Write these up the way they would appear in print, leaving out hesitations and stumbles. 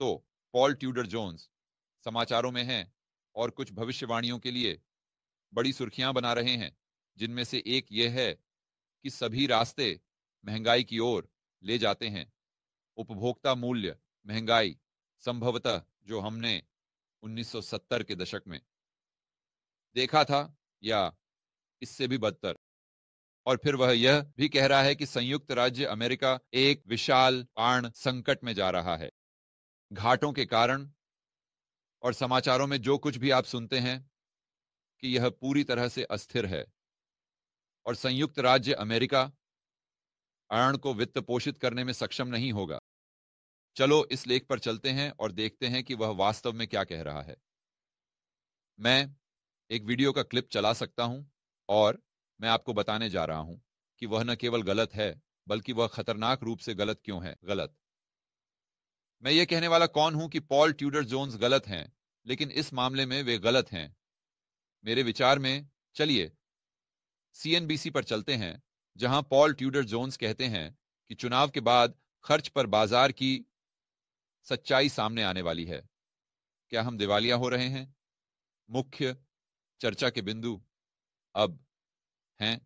तो Paul Tudor Jones समाचारों में हैं और कुछ भविष्यवाणियों के लिए बड़ी सुर्खियां बना रहे हैं, जिनमें से एक यह है कि सभी रास्ते महंगाई की ओर ले जाते हैं। उपभोक्ता मूल्य महंगाई संभवतः जो हमने 1970 के दशक में देखा था, या इससे भी बदतर। और फिर वह यह भी कह रहा है कि संयुक्त राज्य अमेरिका एक विशाल आण संकट में जा रहा है। घाटों के कारण और समाचारों में जो कुछ भी आप सुनते हैं कि यह पूरी तरह से अस्थिर है और संयुक्त राज्य अमेरिका आण को वित्त पोषित करने में सक्षम नहीं होगा। चलो इस लेख पर चलते हैं और देखते हैं कि वह वास्तव में क्या कह रहा है। मैं एक वीडियो का क्लिप चला सकता हूं और मैं आपको बताने जा रहा हूं कि वह न केवल गलत है, बल्कि वह खतरनाक रूप से गलत क्यों है। गलत, मैं ये कहने वाला कौन हूं कि पॉल ट्यूडर जोन्स गलत हैं, लेकिन इस मामले में वे गलत हैं मेरे विचार में। चलिए सीएनबीसी पर चलते हैं, जहां पॉल ट्यूडर जोन्स कहते हैं कि चुनाव के बाद खर्च पर बाजार की सच्चाई सामने आने वाली है। क्या हम दिवालिया हो रहे हैं? मुख्य चर्चा के बिंदु अब हैं,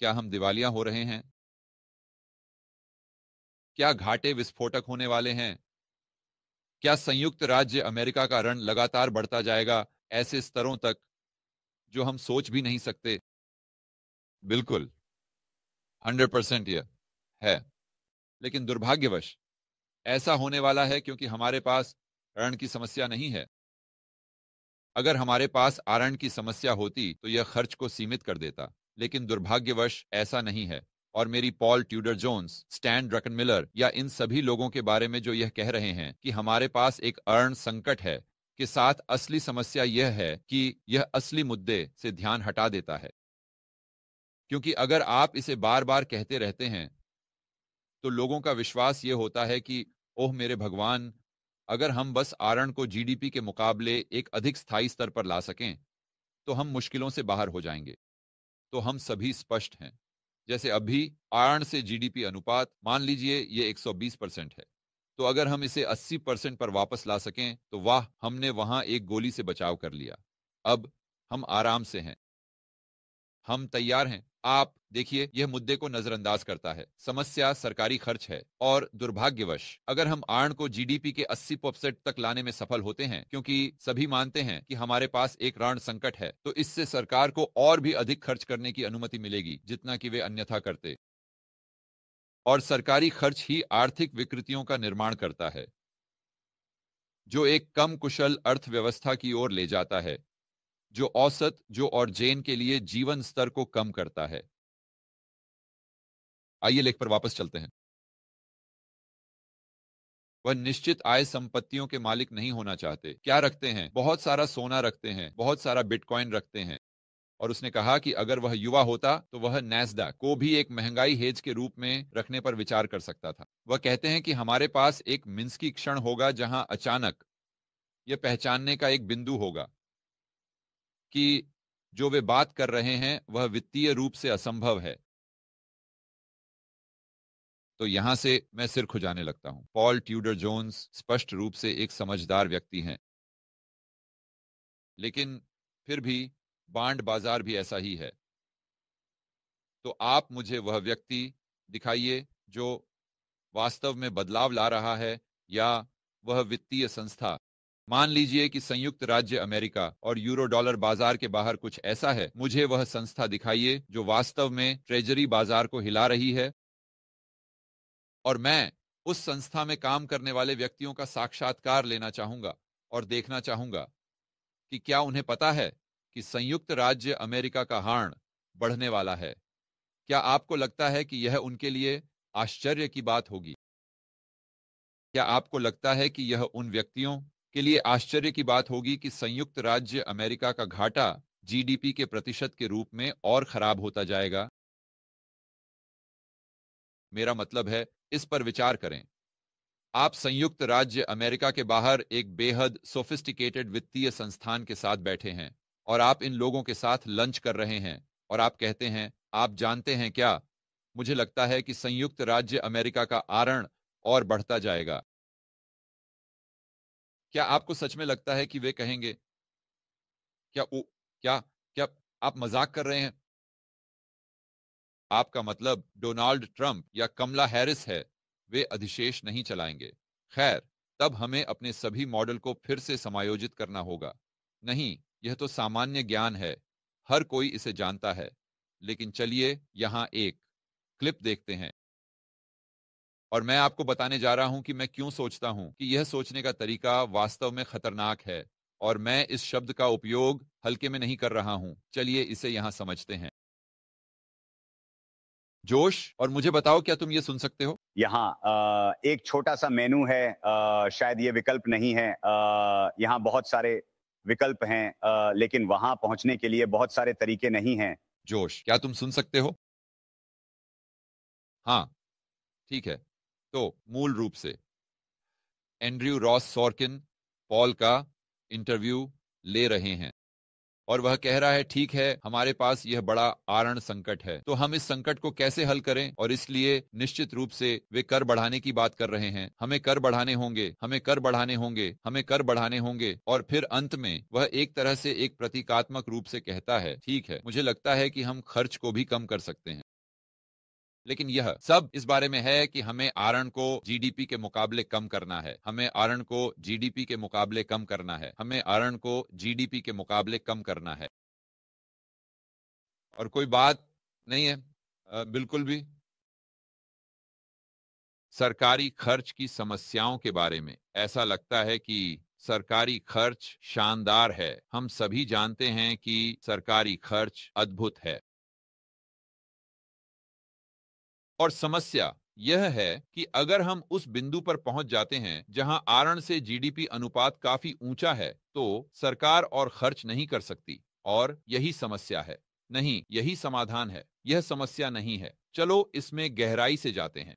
क्या हम दिवालिया हो रहे हैं? क्या घाटे विस्फोटक होने वाले हैं? क्या संयुक्त राज्य अमेरिका का ऋण लगातार बढ़ता जाएगा ऐसे स्तरों तक जो हम सोच भी नहीं सकते? बिल्कुल, 100% यह है। लेकिन दुर्भाग्यवश ऐसा होने वाला है क्योंकि हमारे पास ऋण की समस्या नहीं है। अगर हमारे पास आरण की समस्या होती तो यह खर्च को सीमित कर देता, लेकिन दुर्भाग्यवश ऐसा नहीं है। और मेरी पॉल ट्यूडर जोन्स, स्टैन ड्रकनमिलर या इन सभी लोगों के बारे में जो यह कह रहे हैं कि हमारे पास एक अर्ण संकट है, के साथ असली समस्या यह है कि यह असली मुद्दे से ध्यान हटा देता है। क्योंकि अगर आप इसे बार बार कहते रहते हैं तो लोगों का विश्वास यह होता है कि ओह मेरे भगवान, अगर हम बस आरण को जीडीपी के मुकाबले एक अधिक स्थायी स्तर पर ला सकें तो हम मुश्किलों से बाहर हो जाएंगे। तो हम सभी स्पष्ट हैं। जैसे अभी आयन से जीडीपी अनुपात मान लीजिए ये 120% है, तो अगर हम इसे 80% पर वापस ला सकें तो वाह, हमने वहां एक गोली से बचाव कर लिया। अब हम आराम से हैं, हम तैयार हैं। आप देखिए, यह मुद्दे को नजरअंदाज करता है। समस्या सरकारी खर्च है, और दुर्भाग्यवश अगर हम आर्ण को जीडीपी के 80% तक लाने में सफल होते हैं, क्योंकि सभी मानते हैं कि हमारे पास एक ऋण संकट है, तो इससे सरकार को और भी अधिक खर्च करने की अनुमति मिलेगी जितना कि वे अन्यथा करते। और सरकारी खर्च ही आर्थिक विकृतियों का निर्माण करता है, जो एक कम कुशल अर्थव्यवस्था की ओर ले जाता है, जो औसत जो और जेन के लिए जीवन स्तर को कम करता है। आइए लेख पर वापस चलते हैं। वह निश्चित आय संपत्तियों के मालिक नहीं होना चाहते। क्या रखते हैं? बहुत सारा सोना रखते हैं, बहुत सारा बिटकॉइन रखते हैं। और उसने कहा कि अगर वह युवा होता तो वह नैस्डैक को भी एक महंगाई हेज के रूप में रखने पर विचार कर सकता था। वह कहते हैं कि हमारे पास एक मिन्स्की क्षण होगा जहां अचानक यह पहचानने का एक बिंदु होगा कि जो वे बात कर रहे हैं वह वित्तीय रूप से असंभव है। तो यहां से मैं सिर खुजाने लगता हूं। पॉल ट्यूडर जोन्स स्पष्ट रूप से एक समझदार व्यक्ति हैं, लेकिन फिर भी बांड बाजार भी ऐसा ही है। तो आप मुझे वह व्यक्ति दिखाइए जो वास्तव में बदलाव ला रहा है, या वह वित्तीय संस्था। मान लीजिए कि संयुक्त राज्य अमेरिका और यूरो डॉलर बाजार के बाहर कुछ ऐसा है। मुझे वह संस्था दिखाइए जो वास्तव में ट्रेजरी बाजार को हिला रही है, और मैं उस संस्था में काम करने वाले व्यक्तियों का साक्षात्कार लेना चाहूंगा और देखना चाहूंगा कि क्या उन्हें पता है कि संयुक्त राज्य अमेरिका का हार्ण बढ़ने वाला है। क्या आपको लगता है कि यह उनके लिए आश्चर्य की बात होगी? क्या आपको लगता है कि यह उन व्यक्तियों के लिए आश्चर्य की बात होगी कि संयुक्त राज्य अमेरिका का घाटा जीडीपी के प्रतिशत के रूप में और खराब होता जाएगा? मेरा मतलब है, इस पर विचार करें। आप संयुक्त राज्य अमेरिका के बाहर एक बेहद सोफिस्टिकेटेड वित्तीय संस्थान के साथ बैठे हैं, और आप इन लोगों के साथ लंच कर रहे हैं, और आप कहते हैं, आप जानते हैं क्या, मुझे लगता है कि संयुक्त राज्य अमेरिका का आरण और बढ़ता जाएगा। क्या आपको सच में लगता है कि वे कहेंगे, क्या ओ, क्या क्या आप मजाक कर रहे हैं? आपका मतलब डोनाल्ड ट्रंप या कमला हैरिस है। वे अधिशेष नहीं चलाएंगे। खैर, तब हमें अपने सभी मॉडल को फिर से समायोजित करना होगा। नहीं, यह तो सामान्य ज्ञान है, हर कोई इसे जानता है। लेकिन चलिए यहां एक क्लिप देखते हैं, और मैं आपको बताने जा रहा हूं कि मैं क्यों सोचता हूं कि यह सोचने का तरीका वास्तव में खतरनाक है, और मैं इस शब्द का उपयोग हल्के में नहीं कर रहा हूं। चलिए इसे यहां समझते हैं। जोश, और मुझे बताओ, क्या तुम ये सुन सकते हो? यहाँ एक छोटा सा मेनू है, शायद ये विकल्प नहीं है। यहाँ बहुत सारे विकल्प हैं, लेकिन वहां पहुंचने के लिए बहुत सारे तरीके नहीं हैं। जोश, क्या तुम सुन सकते हो? हाँ, ठीक है। तो मूल रूप से एंड्रयू रॉस सॉर्किन पॉल का इंटरव्यू ले रहे हैं, और वह कह रहा है, ठीक है, हमारे पास यह बड़ा आरण संकट है, तो हम इस संकट को कैसे हल करें? और इसलिए निश्चित रूप से वे कर बढ़ाने की बात कर रहे हैं। हमें कर बढ़ाने होंगे, हमें कर बढ़ाने होंगे, हमें कर बढ़ाने होंगे। और फिर अंत में वह एक तरह से एक प्रतीकात्मक रूप से कहता है, ठीक है, मुझे लगता है कि हम खर्च को भी कम कर सकते हैं। लेकिन यह सब इस बारे में है कि हमें आरण को जीडीपी के मुकाबले कम करना है, हमें आरण को जीडीपी के मुकाबले कम करना है, हमें आरण को जीडीपी के मुकाबले कम करना है। और कोई बात नहीं है, बिल्कुल भी। सरकारी खर्च की समस्याओं के बारे में ऐसा लगता है कि सरकारी खर्च शानदार है। हम सभी जानते हैं कि सरकारी खर्च अद्भुत है। और समस्या यह है कि अगर हम उस बिंदु पर पहुंच जाते हैं जहां आरण से जीडीपी अनुपात काफी ऊंचा है, तो सरकार और खर्च नहीं कर सकती। और यही समस्या है। नहीं, यही समाधान है। यह समस्या नहीं है। चलो इसमें गहराई से जाते हैं।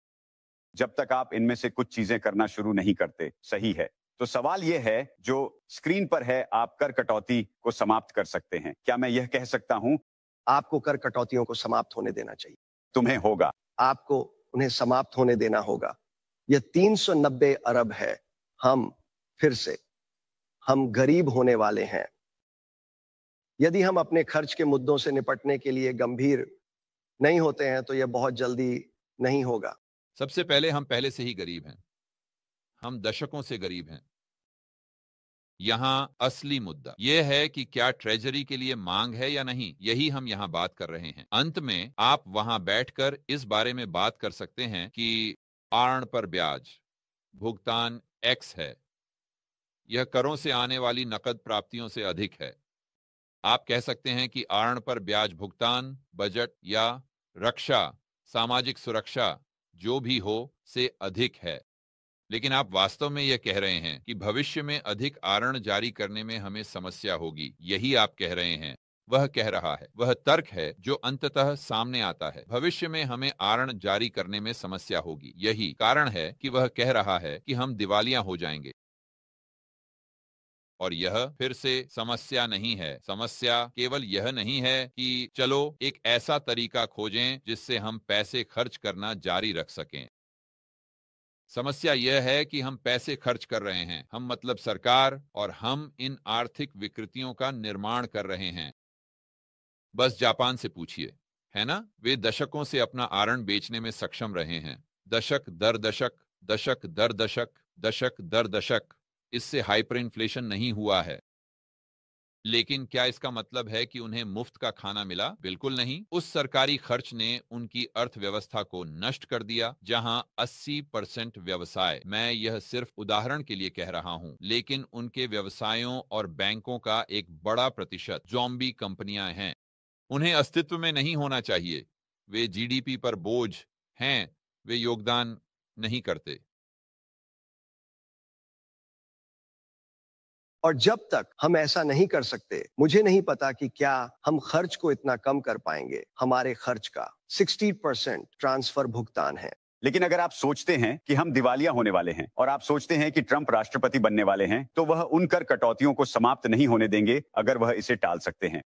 जब तक आप इनमें से कुछ चीजें करना शुरू नहीं करते, सही है। तो सवाल यह है, जो स्क्रीन पर है, आप कर कटौती को समाप्त कर सकते हैं। क्या मैं यह कह सकता हूं, आपको कर कटौतियों को समाप्त होने देना चाहिए। तुम्हें होगा? आपको उन्हें समाप्त होने देना होगा। यह 390 अरब है। फिर से हम गरीब होने वाले हैं। यदि हम अपने खर्च के मुद्दों से निपटने के लिए गंभीर नहीं होते हैं तो यह बहुत जल्दी नहीं होगा। सबसे पहले, हम पहले से ही गरीब हैं। हम दशकों से गरीब हैं। यहां असली मुद्दा यह है कि क्या ट्रेजरी के लिए मांग है या नहीं। यही हम यहां बात कर रहे हैं। अंत में आप वहां बैठकर इस बारे में बात कर सकते हैं कि आर्ण पर ब्याज भुगतान एक्स है। यह करों से आने वाली नकद प्राप्तियों से अधिक है। आप कह सकते हैं कि आर्ण पर ब्याज भुगतान बजट या रक्षा, सामाजिक सुरक्षा, जो भी हो, से अधिक है। लेकिन आप वास्तव में यह कह रहे हैं कि भविष्य में अधिक आरण जारी करने में हमें समस्या होगी। यही आप कह रहे हैं। वह कह रहा है, वह तर्क है जो अंततः सामने आता है। भविष्य में हमें आरण जारी करने में समस्या होगी। यही कारण है कि वह कह रहा है कि हम दिवालिया हो जाएंगे। और यह फिर से समस्या नहीं है। समस्या केवल यह नहीं है कि चलो एक ऐसा तरीका खोजें जिससे हम पैसे खर्च करना जारी रख सकें। समस्या यह है कि हम पैसे खर्च कर रहे हैं। हम मतलब सरकार, और हम इन आर्थिक विकृतियों का निर्माण कर रहे हैं। बस जापान से पूछिए, है ना? वे दशकों से अपना आरण बेचने में सक्षम रहे हैं। दशक दर दशक, दशक दर दशक, दशक दर दशक। इससे हाइपर इन्फ्लेशन नहीं हुआ है। लेकिन क्या इसका मतलब है कि उन्हें मुफ्त का खाना मिला? बिल्कुल नहीं। उस सरकारी खर्च ने उनकी अर्थव्यवस्था को नष्ट कर दिया, जहां 80% व्यवसाय, मैं यह सिर्फ उदाहरण के लिए कह रहा हूं, लेकिन उनके व्यवसायों और बैंकों का एक बड़ा प्रतिशत ज़ॉम्बी कंपनियां हैं। उन्हें अस्तित्व में नहीं होना चाहिए। वे जीडीपी पर बोझ हैं। वे योगदान नहीं करते। और जब तक हम ऐसा नहीं कर सकते, मुझे नहीं पता कि क्या हम खर्च को इतना कम कर पाएंगे। हमारे खर्च का 60% ट्रांसफर भुगतान है। लेकिन अगर आप सोचते हैं कि हम दिवालिया होने वाले हैं, और आप सोचते हैं कि ट्रंप राष्ट्रपति बनने वाले हैं, तो वह उन कर कटौतियों को समाप्त नहीं होने देंगे अगर वह इसे टाल सकते हैं।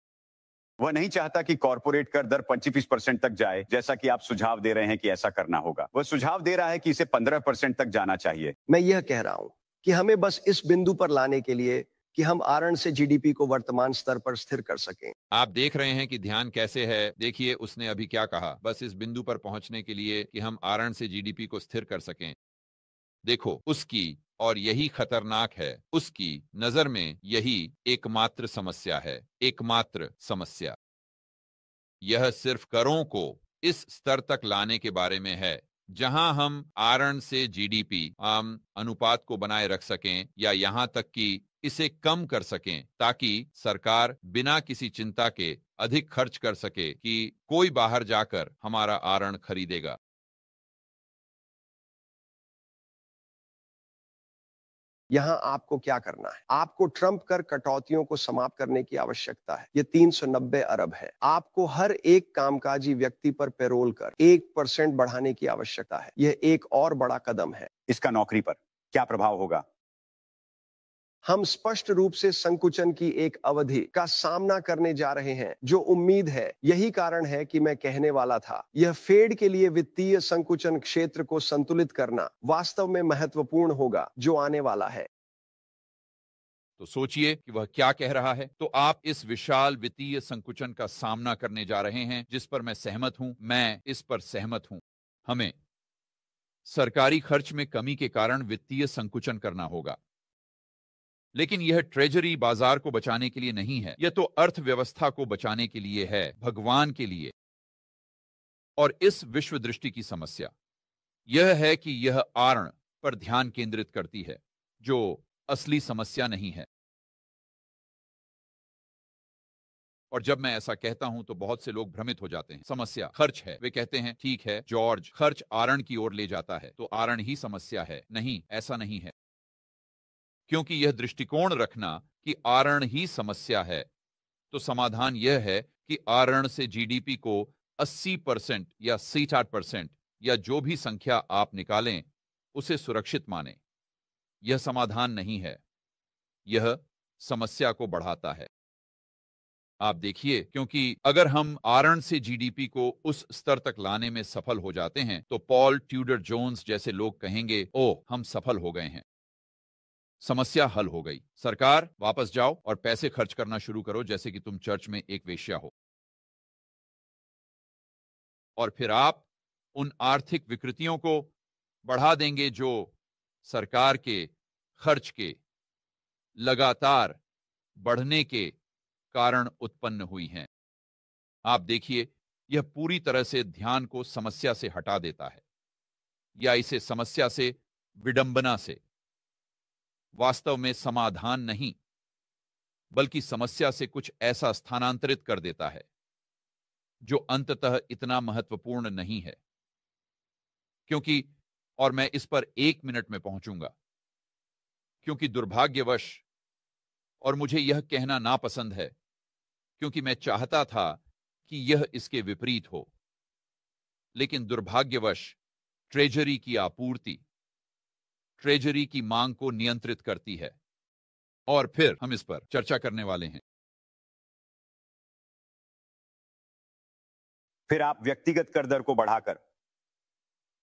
वह नहीं चाहता कि कॉर्पोरेट कर दर 25% तक जाए, जैसा कि आप सुझाव दे रहे हैं कि ऐसा करना होगा। वह सुझाव दे रहा है कि इसे 15% तक जाना चाहिए। मैं यह कह रहा हूं कि हमें बस इस बिंदु पर लाने के लिए कि हम आरएन से जीडीपी को वर्तमान स्तर पर स्थिर कर सकें। आप देख रहे हैं कि ध्यान कैसे है। देखिए उसने अभी क्या कहा, बस इस बिंदु पर पहुंचने के लिए कि हम आरएन से जीडीपी को स्थिर कर सकें। देखो उसकी, और यही खतरनाक है, उसकी नजर में यही एकमात्र समस्या है, एकमात्र समस्या। यह सिर्फ करों को इस स्तर तक लाने के बारे में है जहां हम आरएन से जीडीपी अनुपात को बनाए रख सकें, या यहां तक कि इसे कम कर सकें, ताकि सरकार बिना किसी चिंता के अधिक खर्च कर सके कि कोई बाहर जाकर हमारा आरएन खरीदेगा। यहां आपको क्या करना है? आपको ट्रंप कर कटौतियों को समाप्त करने की आवश्यकता है। ये 390 अरब है। आपको हर एक कामकाजी व्यक्ति पर पेरोल कर 1% बढ़ाने की आवश्यकता है। यह एक और बड़ा कदम है। इसका नौकरी पर क्या प्रभाव होगा? हम स्पष्ट रूप से संकुचन की एक अवधि का सामना करने जा रहे हैं जो उम्मीद है। यही कारण है कि मैं कहने वाला था, यह फेड के लिए वित्तीय संकुचन क्षेत्र को संतुलित करना वास्तव में महत्वपूर्ण होगा जो आने वाला है। तो सोचिए कि वह क्या कह रहा है। तो आप इस विशाल वित्तीय संकुचन का सामना करने जा रहे हैं, जिस पर मैं सहमत हूं। मैं इस पर सहमत हूं। हमें सरकारी खर्च में कमी के कारण वित्तीय संकुचन करना होगा, लेकिन यह ट्रेजरी बाजार को बचाने के लिए नहीं है। यह तो अर्थव्यवस्था को बचाने के लिए है, भगवान के लिए। और इस विश्व दृष्टि की समस्या यह है कि यह आरएन पर ध्यान केंद्रित करती है, जो असली समस्या नहीं है। और जब मैं ऐसा कहता हूं तो बहुत से लोग भ्रमित हो जाते हैं। समस्या खर्च है। वे कहते हैं, ठीक है जॉर्ज, खर्च आरएन की ओर ले जाता है, तो आरएन ही समस्या है। नहीं, ऐसा नहीं है। क्योंकि यह दृष्टिकोण रखना कि आरएन ही समस्या है, तो समाधान यह है कि आरएन से जीडीपी को 80% या 67% या जो भी संख्या आप निकालें, उसे सुरक्षित माने। यह समाधान नहीं है, यह समस्या को बढ़ाता है। आप देखिए, क्योंकि अगर हम आरएन से जीडीपी को उस स्तर तक लाने में सफल हो जाते हैं, तो पॉल ट्यूडर जोन्स जैसे लोग कहेंगे, ओह हम सफल हो गए हैं, समस्या हल हो गई। सरकार, वापस जाओ और पैसे खर्च करना शुरू करो जैसे कि तुम चर्च में एक वेश्या हो। और फिर आप उन आर्थिक विकृतियों को बढ़ा देंगे जो सरकार के खर्च के लगातार बढ़ने के कारण उत्पन्न हुई हैं। आप देखिए, यह पूरी तरह से ध्यान को समस्या से हटा देता है, या इसे समस्या से, विडंबना से, वास्तव में समाधान नहीं, बल्कि समस्या से कुछ ऐसा स्थानांतरित कर देता है जो अंततः इतना महत्वपूर्ण नहीं है। क्योंकि, और मैं इस पर 1 मिनट में पहुंचूंगा, क्योंकि दुर्भाग्यवश, और मुझे यह कहना नापसंद है, क्योंकि मैं चाहता था कि यह इसके विपरीत हो, लेकिन दुर्भाग्यवश ट्रेजरी की आपूर्ति ट्रेजरी की मांग को नियंत्रित करती है। और फिर हम इस पर चर्चा करने वाले हैं। फिर आप व्यक्तिगत कर दर को बढ़ाकर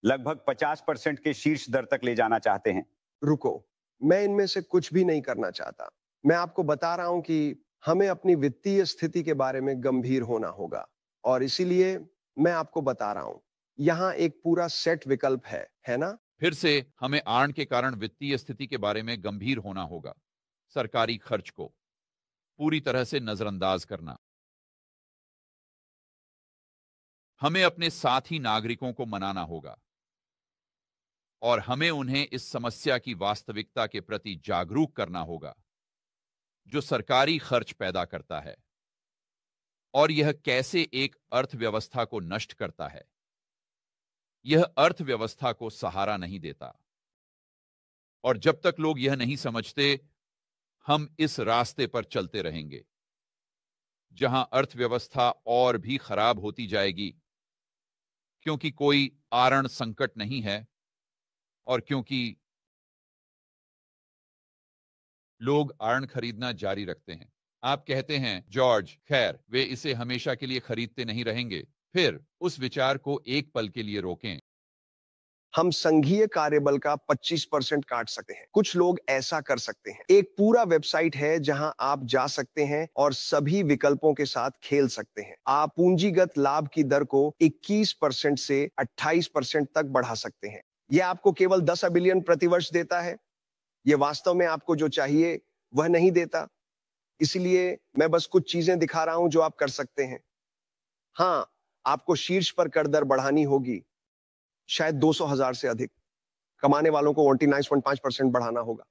लगभग 50% के शीर्ष दर तक ले जाना चाहते हैं। रुको, मैं इनमें से कुछ भी नहीं करना चाहता। मैं आपको बता रहा हूं कि हमें अपनी वित्तीय स्थिति के बारे में गंभीर होना होगा, और इसीलिए मैं आपको बता रहा हूं, यहां एक पूरा सेट विकल्प है ना? फिर से हमें आरएन के कारण वित्तीय स्थिति के बारे में गंभीर होना होगा। सरकारी खर्च को पूरी तरह से नजरअंदाज करना। हमें अपने साथी नागरिकों को मनाना होगा, और हमें उन्हें इस समस्या की वास्तविकता के प्रति जागरूक करना होगा जो सरकारी खर्च पैदा करता है, और यह कैसे एक अर्थव्यवस्था को नष्ट करता है। यह अर्थव्यवस्था को सहारा नहीं देता। और जब तक लोग यह नहीं समझते, हम इस रास्ते पर चलते रहेंगे जहां अर्थव्यवस्था और भी खराब होती जाएगी, क्योंकि कोई आरएन संकट नहीं है, और क्योंकि लोग आरएन खरीदना जारी रखते हैं। आप कहते हैं, जॉर्ज, खैर वे इसे हमेशा के लिए खरीदते नहीं रहेंगे। फिर उस विचार को एक पल के लिए रोकें। हम संघीय कार्यबल का 25% काट सकते हैं। कुछ लोग ऐसा कर सकते हैं। एक पूरा वेबसाइट है जहां आप जा सकते हैं और सभी विकल्पों के साथ खेल सकते हैं। आप पूंजीगत लाभ की दर को 21% से 28% तक बढ़ा सकते हैं। यह आपको केवल 10 बिलियन प्रतिवर्ष देता है। यह वास्तव में आपको जो चाहिए वह नहीं देता। इसलिए मैं बस कुछ चीजें दिखा रहा हूं जो आप कर सकते हैं। हाँ, आपको शीर्ष पर कर दर बढ़ानी होगी, शायद 200,000 से अधिक। कमाने वालों को 29.5% बढ़ाना होगा।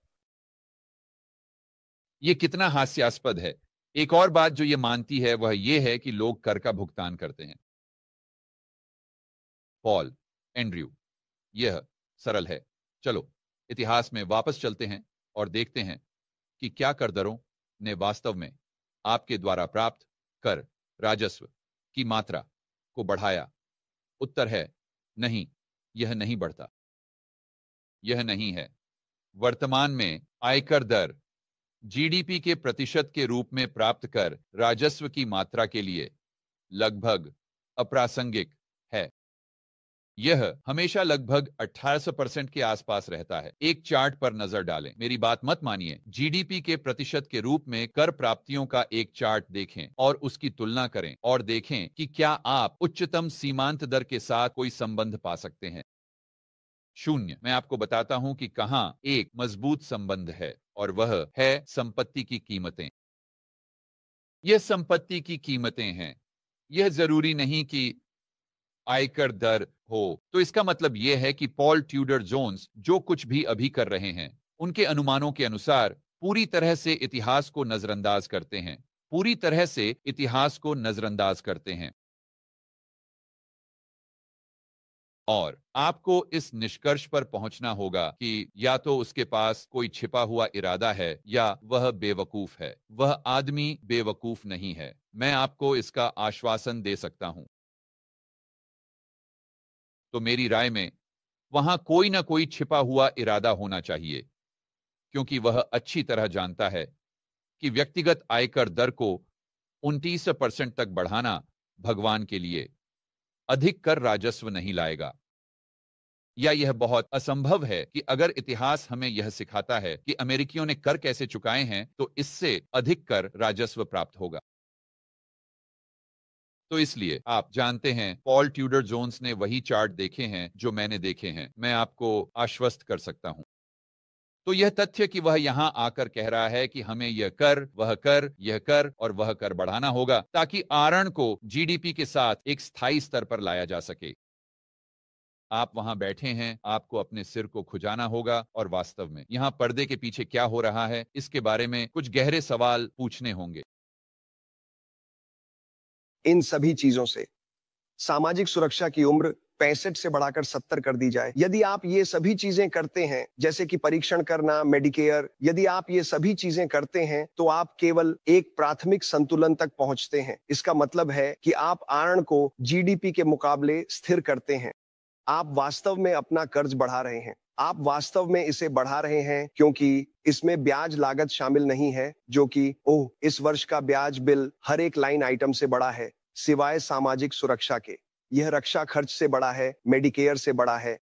ये कितना हास्यास्पद है। एक और बात जो ये मानती है वह ये है कि लोग कर का भुगतान करते हैं। पॉल, एंड्रयू, यह सरल है। चलो इतिहास में वापस चलते हैं और देखते हैं कि क्या कर दरों ने वास्तव में आपके द्वारा प्राप्त कर राजस्व की मात्रा को बढ़ाया। उत्तर है नहीं, यह नहीं बढ़ता। यह नहीं है। वर्तमान में आयकर दर जीडीपी के प्रतिशत के रूप में प्राप्त कर राजस्व की मात्रा के लिए लगभग अप्रासंगिक है। यह हमेशा लगभग 1800% के आसपास रहता है। एक चार्ट पर नजर डालें। मेरी बात मत मानिए। जीडीपी के प्रतिशत के रूप में कर प्राप्तियों का एक चार्ट देखें और उसकी तुलना करें और देखें कि क्या आप उच्चतम सीमांत दर के साथ कोई संबंध पा सकते हैं। शून्य। मैं आपको बताता हूं कि कहां एक मजबूत संबंध है और वह है संपत्ति की कीमतें। यह संपत्ति की कीमतें हैं। यह जरूरी नहीं कि आयकर दर हो। तो इसका मतलब यह है कि पॉल ट्यूडर जोन्स जो कुछ भी अभी कर रहे हैं उनके अनुमानों के अनुसार पूरी तरह से इतिहास को नजरअंदाज करते हैं। पूरी तरह से इतिहास को नजरअंदाज करते हैं। और आपको इस निष्कर्ष पर पहुंचना होगा कि या तो उसके पास कोई छिपा हुआ इरादा है या वह बेवकूफ है। वह आदमी बेवकूफ नहीं है। मैं आपको इसका आश्वासन दे सकता हूं। तो मेरी राय में वहां कोई ना कोई छिपा हुआ इरादा होना चाहिए, क्योंकि वह अच्छी तरह जानता है कि व्यक्तिगत आयकर दर को 29% तक बढ़ाना भगवान के लिए अधिक कर राजस्व नहीं लाएगा। या यह बहुत असंभव है कि अगर इतिहास हमें यह सिखाता है कि अमेरिकियों ने कर कैसे चुकाए हैं तो इससे अधिक कर राजस्व प्राप्त होगा। तो इसलिए आप जानते हैं पॉल ट्यूडर जोन्स ने वही चार्ट देखे हैं जो मैंने देखे हैं। मैं आपको आश्वस्त कर सकता हूं। तो यह तथ्य कि वह यहां आकर कह रहा है कि हमें यह कर, वह कर, यह कर और वह कर बढ़ाना होगा ताकि आरण को जीडीपी के साथ एक स्थायी स्तर पर लाया जा सके। आप वहां बैठे हैं, आपको अपने सिर को खुजाना होगा और वास्तव में यहां पर्दे के पीछे क्या हो रहा है इसके बारे में कुछ गहरे सवाल पूछने होंगे। इन सभी चीजों से सामाजिक सुरक्षा की उम्र 65 से बढ़ाकर 70 कर दी जाए। यदि आप ये सभी चीजें करते हैं, जैसे कि परीक्षण करना, मेडिकेयर, यदि आप ये सभी चीजें करते हैं तो आप केवल एक प्राथमिक संतुलन तक पहुंचते हैं। इसका मतलब है कि आप आरण को जीडीपी के मुकाबले स्थिर करते हैं। आप वास्तव में अपना कर्ज बढ़ा रहे हैं। आप वास्तव में इसे बढ़ा रहे हैं क्योंकि इसमें ब्याज लागत शामिल नहीं है, जो कि ओह, इस वर्ष का ब्याज बिल हर एक लाइन आइटम से बड़ा है सिवाय सामाजिक सुरक्षा के। यह रक्षा खर्च से बड़ा है, मेडिकेयर से बड़ा है।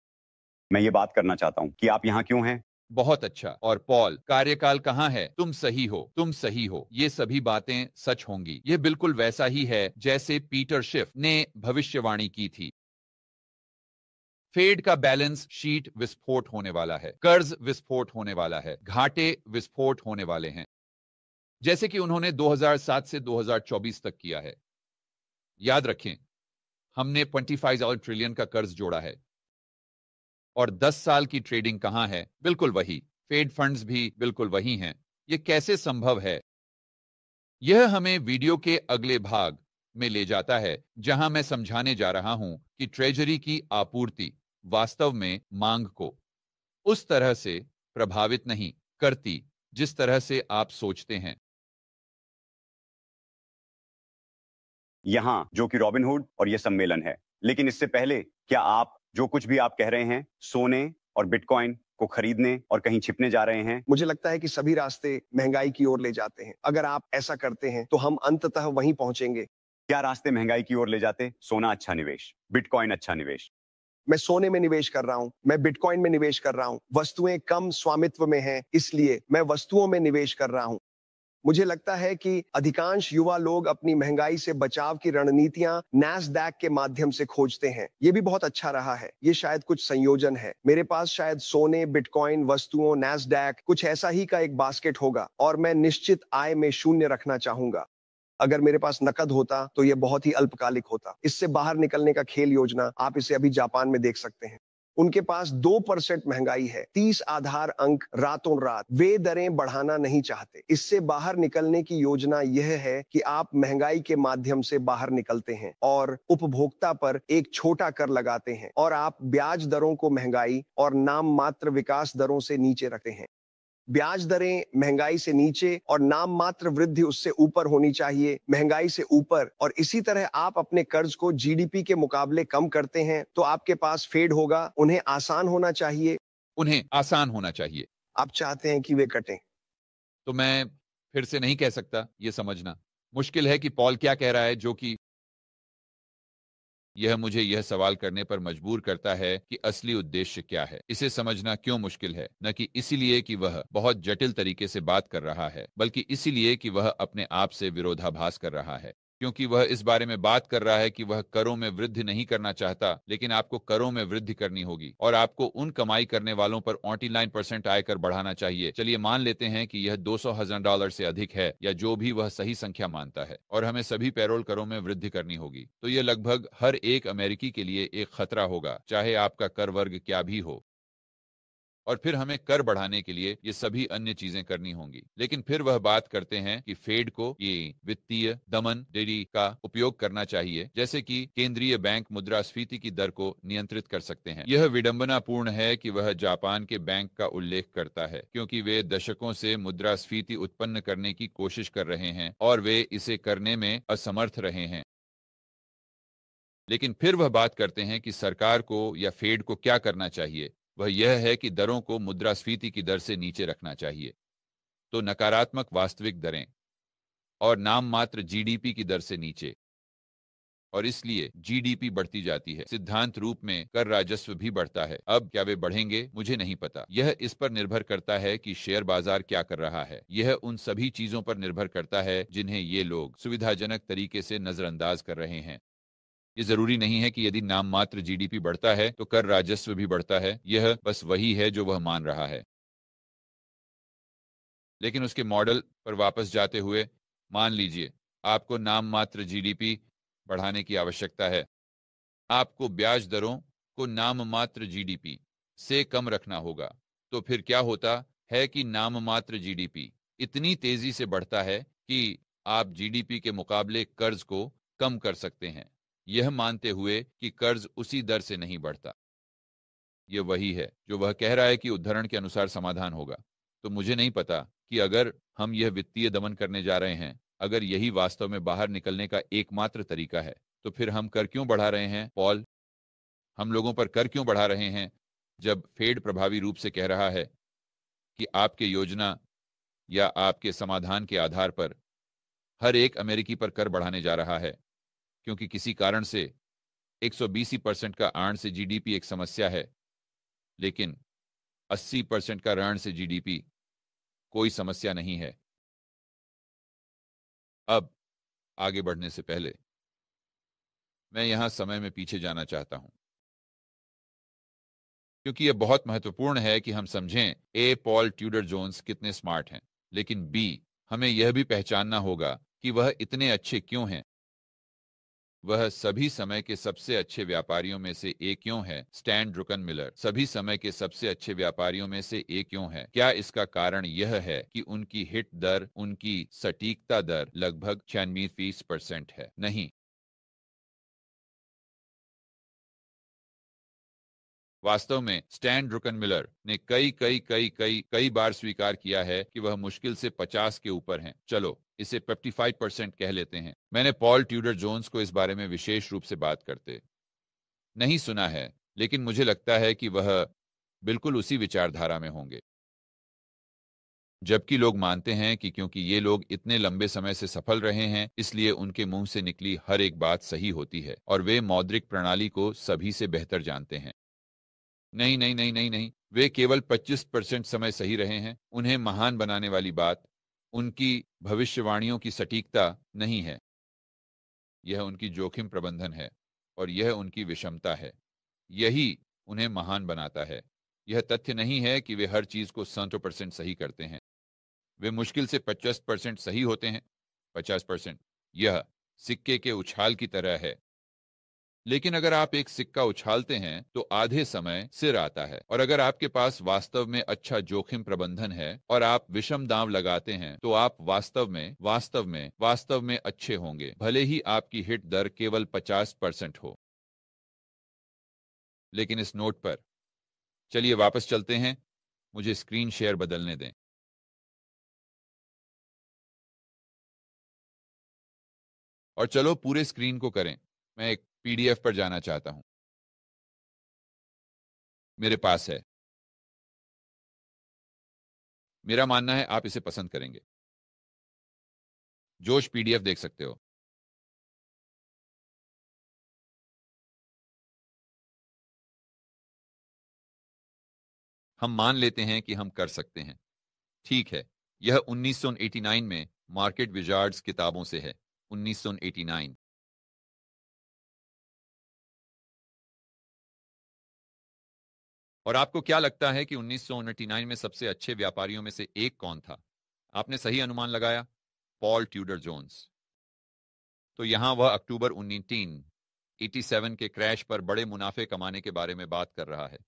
मैं ये बात करना चाहता हूं कि आप यहाँ क्यों हैं। बहुत अच्छा। और पॉल, कार्यकाल कहां है? तुम सही हो, तुम सही हो। ये सभी बातें सच होंगी। यह बिल्कुल वैसा ही है जैसे पीटर शिफ ने भविष्यवाणी की थी। फेड का बैलेंस शीट विस्फोट होने वाला है, कर्ज विस्फोट होने वाला है, घाटे विस्फोट होने वाले हैं, जैसे कि उन्होंने 2007 से 2024 तक किया है। याद रखें, हमने 25 ट्रिलियन का कर्ज जोड़ा है और 10 साल की ट्रेडिंग कहां है? बिल्कुल वही। फेड फंड्स भी बिल्कुल वही हैं। यह कैसे संभव है? यह हमें वीडियो के अगले भाग में ले जाता है जहां मैं समझाने जा रहा हूं कि ट्रेजरी की आपूर्ति वास्तव में मांग को उस तरह से प्रभावित नहीं करती जिस तरह से आप सोचते हैं। यहाँ जो कि रॉबिनहुड और यह सम्मेलन है। लेकिन इससे पहले, क्या आप जो कुछ भी आप कह रहे हैं सोने और बिटकॉइन को खरीदने और कहीं छिपने जा रहे हैं? मुझे लगता है कि सभी रास्ते महंगाई की ओर ले जाते हैं। अगर आप ऐसा करते हैं तो हम अंततः वहीं पहुंचेंगे। क्या रास्ते महंगाई की ओर ले जाते? सोना अच्छा निवेश, बिटकॉइन अच्छा निवेश। मैं सोने में निवेश कर रहा हूं, मैं बिटकॉइन में निवेश कर रहा हूं, वस्तुएं कम स्वामित्व में हैं, इसलिए मैं वस्तुओं में निवेश कर रहा हूं। मुझे लगता है कि अधिकांश युवा लोग अपनी महंगाई से बचाव की रणनीतियां नैस्डैक के माध्यम से खोजते हैं। ये भी बहुत अच्छा रहा है। ये शायद कुछ संयोजन है। मेरे पास शायद सोने, बिटकॉइन, वस्तुओं, नैस्डैक, कुछ ऐसा ही का एक बास्केट होगा और मैं निश्चित आय में शून्य रखना चाहूंगा। अगर मेरे पास नकद होता तो यह बहुत ही अल्पकालिक होता। इससे बाहर निकलने का खेल योजना, आप इसे अभी जापान में देख सकते हैं। उनके पास 2% महंगाई है, 30 आधार अंक रातों रात। वे दरें बढ़ाना नहीं चाहते। इससे बाहर निकलने की योजना यह है कि आप महंगाई के माध्यम से बाहर निकलते हैं और उपभोक्ता पर एक छोटा कर लगाते हैं और आप ब्याज दरों को महंगाई और नाम मात्र विकास दरों से नीचे रखते हैं। ब्याज दरें महंगाई से नीचे और नाम मात्र वृद्धि उससे ऊपर होनी चाहिए, महंगाई से ऊपर। और इसी तरह आप अपने कर्ज को जीडीपी के मुकाबले कम करते हैं तो आपके पास फेड होगा। उन्हें आसान होना चाहिए। उन्हें आसान होना चाहिए। आप चाहते हैं कि वे कटें। तो मैं फिर से नहीं कह सकता, ये समझना मुश्किल है कि पॉल क्या कह रहा है, जो कि यह मुझे यह सवाल करने पर मजबूर करता है कि असली उद्देश्य क्या है। इसे समझना क्यों मुश्किल है, न कि इसीलिए कि वह बहुत जटिल तरीके से बात कर रहा है, बल्कि इसीलिए कि वह अपने आप से विरोधाभास कर रहा है। क्योंकि वह इस बारे में बात कर रहा है कि वह करों में वृद्धि नहीं करना चाहता, लेकिन आपको करों में वृद्धि करनी होगी और आपको उन कमाई करने वालों पर 49% आयकर बढ़ाना चाहिए। चलिए मान लेते हैं कि यह $200,000 से अधिक है, या जो भी वह सही संख्या मानता है, और हमें सभी पैरोल करों में वृद्धि करनी होगी। तो यह लगभग हर एक अमेरिकी के लिए एक खतरा होगा, चाहे आपका कर वर्ग क्या भी हो। और फिर हमें कर बढ़ाने के लिए ये सभी अन्य चीजें करनी होंगी। लेकिन फिर वह बात करते हैं कि फेड को ये वित्तीय दमन डेरी का उपयोग करना चाहिए, जैसे कि केंद्रीय बैंक मुद्रास्फीति की दर को नियंत्रित कर सकते हैं। यह विडंबनापूर्ण है कि वह जापान के बैंक का उल्लेख करता है, क्योंकि वे दशकों से मुद्रास्फीति उत्पन्न करने की कोशिश कर रहे हैं और वे इसे करने में असमर्थ रहे हैं। लेकिन फिर वह बात करते हैं कि सरकार को या फेड को क्या करना चाहिए। वह यह है कि दरों को मुद्रास्फीति की दर से नीचे रखना चाहिए। तो नकारात्मक वास्तविक दरें और नाम मात्र जीडीपी की दर से नीचे, और इसलिए जीडीपी बढ़ती जाती है। सिद्धांत रूप में कर राजस्व भी बढ़ता है। अब क्या वे बढ़ेंगे, मुझे नहीं पता। यह इस पर निर्भर करता है कि शेयर बाजार क्या कर रहा है। यह उन सभी चीजों पर निर्भर करता है जिन्हें ये लोग सुविधाजनक तरीके से नजरअंदाज कर रहे हैं। ये जरूरी नहीं है कि यदि नाम मात्र जीडीपी बढ़ता है तो कर राजस्व भी बढ़ता है। यह बस वही है जो वह मान रहा है। लेकिन उसके मॉडल पर वापस जाते हुए, मान लीजिए आपको नाम मात्र जीडीपी बढ़ाने की आवश्यकता है। आपको ब्याज दरों को नाम मात्र जीडीपी से कम रखना होगा। तो फिर क्या होता है कि नाम मात्र जीडीपी इतनी तेजी से बढ़ता है कि आप जीडीपी के मुकाबले कर्ज को कम कर सकते हैं, यह मानते हुए कि कर्ज उसी दर से नहीं बढ़ता। यह वही है जो वह कह रहा है कि उद्धरण के अनुसार समाधान होगा। तो मुझे नहीं पता कि अगर हम यह वित्तीय दमन करने जा रहे हैं, अगर यही वास्तव में बाहर निकलने का एकमात्र तरीका है, तो फिर हम कर क्यों बढ़ा रहे हैं पॉल? हम लोगों पर कर क्यों बढ़ा रहे हैं जब फेड प्रभावी रूप से कह रहा है कि आपके योजना या आपके समाधान के आधार पर हर एक अमेरिकी पर कर बढ़ाने जा रहा है, क्योंकि किसी कारण से 120% का आर्ण से जीडीपी एक समस्या है, लेकिन 80% का ऋण से जीडीपी कोई समस्या नहीं है। अब आगे बढ़ने से पहले मैं यहां समय में पीछे जाना चाहता हूं, क्योंकि यह बहुत महत्वपूर्ण है कि हम समझें ए पॉल ट्यूडर जोन्स कितने स्मार्ट हैं, लेकिन बी हमें यह भी पहचानना होगा कि वह इतने अच्छे क्यों हैं। वह सभी समय के सबसे अच्छे व्यापारियों में से एक क्यों है? स्टैन ड्रुकनमिलर सभी समय के सबसे अच्छे व्यापारियों में से एक क्यों है? क्या इसका कारण यह है कि उनकी हिट दर, उनकी सटीकता दर लगभग 96% है? नहीं। वास्तव में स्टैन ड्रुकनमिलर ने कई बार स्वीकार किया है कि वह मुश्किल से 50 के ऊपर हैं। चलो इसे 55% कह लेते हैं। मैंने पॉल ट्यूडर जोन्स को इस बारे में विशेष रूप से बात करते नहीं सुना है, लेकिन मुझे लगता है कि वह बिल्कुल उसी विचारधारा में होंगे। जबकि लोग मानते हैं कि क्योंकि ये लोग इतने लंबे समय से सफल रहे हैं, इसलिए उनके मुंह से निकली हर एक बात सही होती है और वे मौद्रिक प्रणाली को सभी से बेहतर जानते हैं। नहीं नहीं नहीं नहीं नहीं, वे केवल 25% समय सही रहे हैं। उन्हें महान बनाने वाली बात उनकी भविष्यवाणियों की सटीकता नहीं है, यह उनकी जोखिम प्रबंधन है और यह उनकी विषमता है। यही उन्हें महान बनाता है। यह तथ्य नहीं है कि वे हर चीज को 100% सही करते हैं। वे मुश्किल से 50% सही होते हैं। 50%, यह सिक्के के उछाल की तरह है। लेकिन अगर आप एक सिक्का उछालते हैं तो आधे समय सिर आता है, और अगर आपके पास वास्तव में अच्छा जोखिम प्रबंधन है और आप विषम दांव लगाते हैं तो आप वास्तव में अच्छे होंगे, भले ही आपकी हिट दर केवल 50% हो। लेकिन इस नोट पर चलिए वापस चलते हैं। मुझे स्क्रीन शेयर बदलने दें। और चलो पूरे स्क्रीन को करें। मैं एक पीडीएफ पर जाना चाहता हूं। मेरे पास है। मेरा मानना है आप इसे पसंद करेंगे। जोश पीडीएफ देख सकते हो। हम मान लेते हैं कि हम कर सकते हैं। ठीक है, यह 1989 में मार्केट विजार्ड्स किताबों से है। 1989। और आपको क्या लगता है कि 1989 में सबसे अच्छे व्यापारियों में से एक कौन था? आपने सही अनुमान लगाया, पॉल ट्यूडर जोन्स। तो यहां वह अक्टूबर 1987 के क्रैश पर बड़े मुनाफे कमाने के बारे में बात कर रहा है।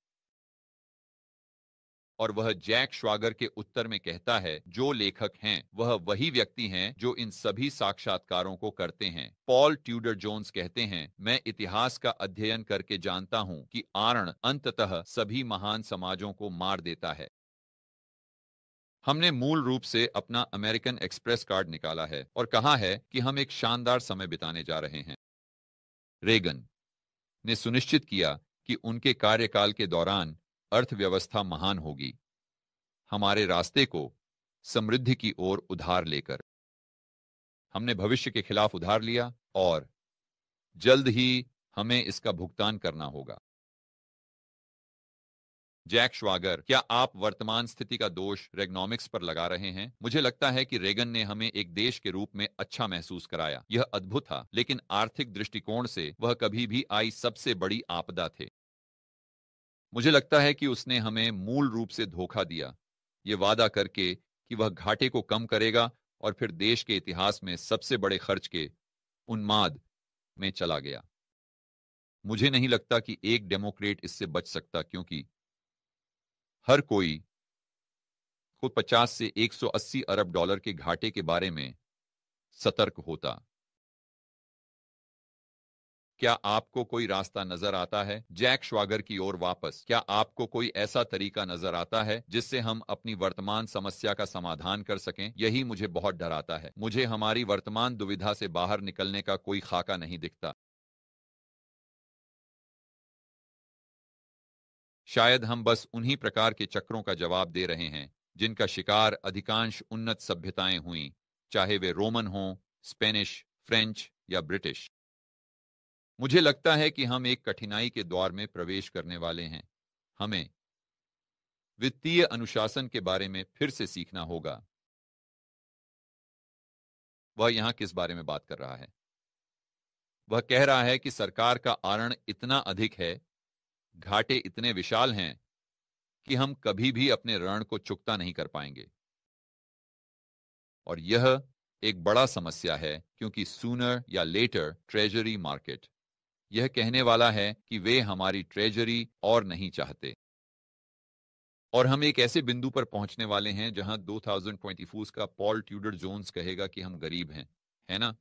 और वह जैक श्वागर के उत्तर में कहता है, जो लेखक हैं वह वही व्यक्ति हैं जो इन सभी साक्षात्कारों को करते हैं। पॉल ट्यूडर जोन्स कहते हैं, मैं इतिहास का अध्ययन करके जानता हूं कि आरण अंततः सभी महान समाजों को मार देता है। हमने मूल रूप से अपना अमेरिकन एक्सप्रेस कार्ड निकाला है और कहा है कि हम एक शानदार समय बिताने जा रहे हैं। रेगन ने सुनिश्चित किया कि उनके कार्यकाल के दौरान अर्थव्यवस्था महान होगी, हमारे रास्ते को समृद्धि की ओर उधार लेकर। हमने भविष्य के खिलाफ उधार लिया और जल्द ही हमें इसका भुगतान करना होगा। जैक श्वागर, क्या आप वर्तमान स्थिति का दोष रेगनॉमिक्स पर लगा रहे हैं? मुझे लगता है कि रेगन ने हमें एक देश के रूप में अच्छा महसूस कराया। यह अद्भुत था, लेकिन आर्थिक दृष्टिकोण से वह कभी भी आई सबसे बड़ी आपदा थे। मुझे लगता है कि उसने हमें मूल रूप से धोखा दिया, ये वादा करके कि वह घाटे को कम करेगा, और फिर देश के इतिहास में सबसे बड़े खर्च के उन्माद में चला गया। मुझे नहीं लगता कि एक डेमोक्रेट इससे बच सकता, क्योंकि हर कोई खुद 50 से 180 अरब डॉलर के घाटे के बारे में सतर्क होता। क्या आपको कोई रास्ता नजर आता है? जैक श्वागर की ओर वापस, क्या आपको कोई ऐसा तरीका नजर आता है जिससे हम अपनी वर्तमान समस्या का समाधान कर सकें? यही मुझे बहुत डराता है। मुझे हमारी वर्तमान दुविधा से बाहर निकलने का कोई खाका नहीं दिखता। शायद हम बस उन्हीं प्रकार के चक्रों का जवाब दे रहे हैं जिनका शिकार अधिकांश उन्नत सभ्यताएं हुई, चाहे वे रोमन हों, स्पेनिश, फ्रेंच या ब्रिटिश। मुझे लगता है कि हम एक कठिनाई के दौर में प्रवेश करने वाले हैं। हमें वित्तीय अनुशासन के बारे में फिर से सीखना होगा। वह यहां किस बारे में बात कर रहा है? वह कह रहा है कि सरकार का आरण इतना अधिक है, घाटे इतने विशाल हैं कि हम कभी भी अपने ऋण को चुकता नहीं कर पाएंगे। और यह एक बड़ा समस्या है, क्योंकि सूनर या लेटर ट्रेजरी मार्केट यह कहने वाला है कि वे हमारी ट्रेजरी और नहीं चाहते। और हम एक ऐसे बिंदु पर पहुंचने वाले हैं जहां 2024 का पॉल ट्यूडर जोन्स कहेगा कि हम गरीब हैं, है ना?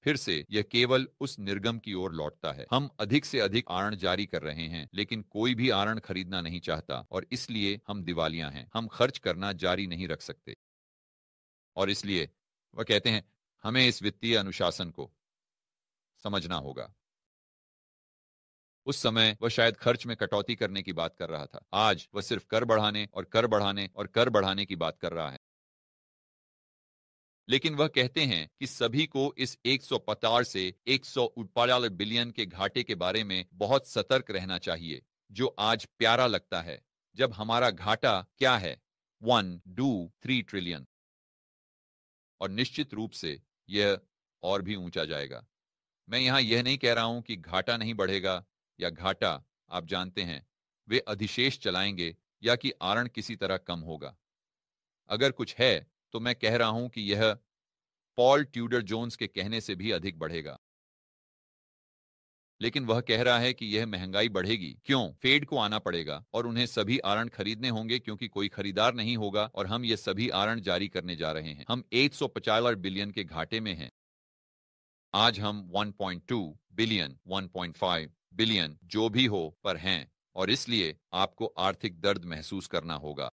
फिर से यह केवल उस निर्गम की ओर लौटता है। हम अधिक से अधिक आरण जारी कर रहे हैं, लेकिन कोई भी आरण खरीदना नहीं चाहता, और इसलिए हम दिवालिया हैं। हम खर्च करना जारी नहीं रख सकते। और इसलिए वह कहते हैं, हमें इस वित्तीय अनुशासन को समझना होगा। उस समय वह शायद खर्च में कटौती करने की बात कर रहा था। आज वह सिर्फ कर बढ़ाने और कर बढ़ाने और कर बढ़ाने की बात कर रहा है। लेकिन वह कहते हैं कि सभी को इस 150 से 150 बिलियन के घाटे के बारे में बहुत सतर्क रहना चाहिए, जो आज प्यारा लगता है, जब हमारा घाटा क्या है, 1-3 ट्रिलियन। और निश्चित रूप से यह और भी ऊंचा जाएगा। मैं यहां यह नहीं कह रहा हूं कि घाटा नहीं बढ़ेगा या घाटा, आप जानते हैं, वे अधिशेष चलाएंगे या कि आरण किसी तरह कम होगा। अगर कुछ है तो मैं कह रहा हूं कि यह पॉल ट्यूडर जोन्स के कहने से भी अधिक बढ़ेगा। लेकिन वह कह रहा है कि यह महंगाई बढ़ेगी। क्यों? फेड को आना पड़ेगा और उन्हें सभी आरण खरीदने होंगे क्योंकि कोई खरीदार नहीं होगा और हम ये सभी आरण जारी करने जा रहे हैं। हम 150 बिलियन के घाटे में हैं। आज हम 1.2 बिलियन, 1.5 बिलियन जो भी हो पर हैं और इसलिए आपको आर्थिक दर्द महसूस करना होगा।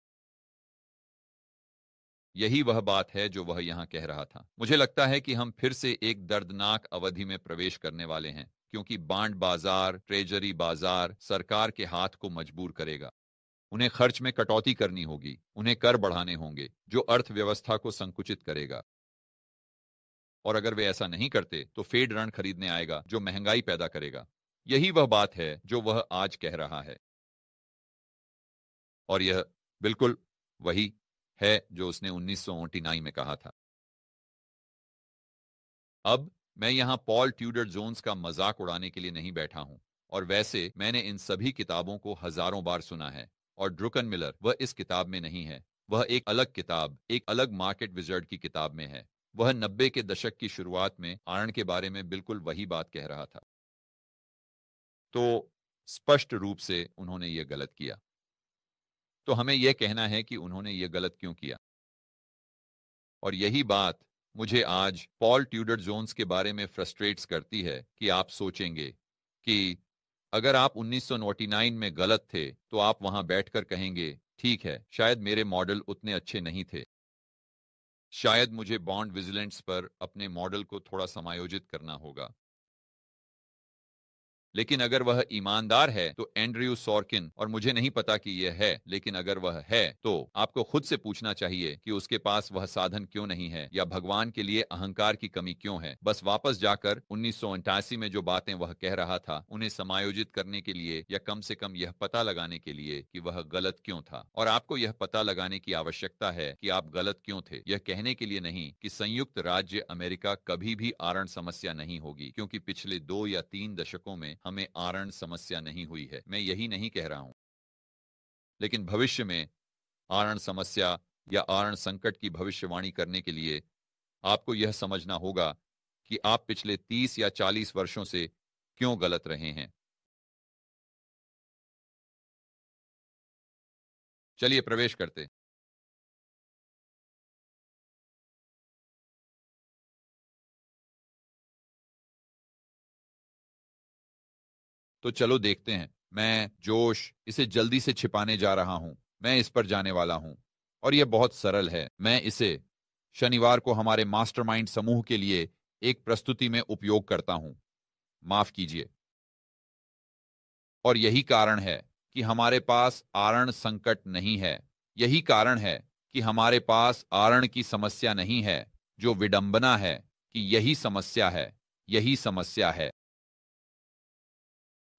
यही वह बात है जो वह यहां कह रहा था। मुझे लगता है कि हम फिर से एक दर्दनाक अवधि में प्रवेश करने वाले हैं क्योंकि बांड बाजार, ट्रेजरी बाजार सरकार के हाथ को मजबूर करेगा। उन्हें खर्च में कटौती करनी होगी, उन्हें कर बढ़ाने होंगे, जो अर्थव्यवस्था को संकुचित करेगा। और अगर वे ऐसा नहीं करते तो फेड ऋण खरीदने आएगा जो महंगाई पैदा करेगा। यही वह बात है जो वह आज कह रहा है और यह बिल्कुल वही है जो उसने 1949 में कहा था। अब मैं यहां पॉल ट्यूडर जोन्स का मजाक उड़ाने के लिए नहीं बैठा हूं और वैसे मैंने इन सभी किताबों को हजारों बार सुना है और ड्रुकन मिलर वह इस किताब में नहीं है। वह एक अलग किताब, एक अलग मार्केट विजर्ड की किताब में है। वह 90 के दशक की शुरुआत में आरण के बारे में बिल्कुल वही बात कह रहा था। तो स्पष्ट रूप से उन्होंने यह गलत किया। तो हमें यह कहना है कि उन्होंने यह गलत क्यों किया। और यही बात मुझे आज पॉल ट्यूडर जोन्स के बारे में फ्रस्ट्रेट्स करती है कि आप सोचेंगे कि अगर आप 1949 में गलत थे तो आप वहां बैठकर कहेंगे, ठीक है, शायद मेरे मॉडल उतने अच्छे नहीं थे, शायद मुझे बॉन्ड विजिलेंस पर अपने मॉडल को थोड़ा समायोजित करना होगा। लेकिन अगर वह ईमानदार है तो एंड्रयू सॉर्किन, और मुझे नहीं पता कि यह है, लेकिन अगर वह है तो आपको खुद से पूछना चाहिए कि उसके पास वह साधन क्यों नहीं है या भगवान के लिए अहंकार की कमी क्यों है। बस वापस जाकर 1988 में जो बातें वह कह रहा था उन्हें समायोजित करने के लिए या कम से कम यह पता लगाने के लिए कि वह गलत क्यों था। और आपको यह पता लगाने की आवश्यकता है कि आप गलत क्यों थे, यह कहने के लिए नहीं कि संयुक्त राज्य अमेरिका कभी भी आरण समस्या नहीं होगी, क्योंकि पिछले 2 या 3 दशकों में हमें आरण समस्या नहीं हुई है। मैं यही नहीं कह रहा हूं, लेकिन भविष्य में आरण समस्या या आरण संकट की भविष्यवाणी करने के लिए आपको यह समझना होगा कि आप पिछले 30 या 40 वर्षों से क्यों गलत रहे हैं। चलिए प्रवेश करते। तो चलो देखते हैं। मैं जोश इसे जल्दी से छिपाने जा रहा हूं। मैं इस पर जाने वाला हूं और यह बहुत सरल है। मैं इसे शनिवार को हमारे मास्टरमाइंड समूह के लिए एक प्रस्तुति में उपयोग करता हूं। माफ कीजिए। और यही कारण है कि हमारे पास आरण संकट नहीं है। यही कारण है कि हमारे पास आरण की समस्या नहीं है। जो विडंबना है कि यही समस्या है, यही समस्या है।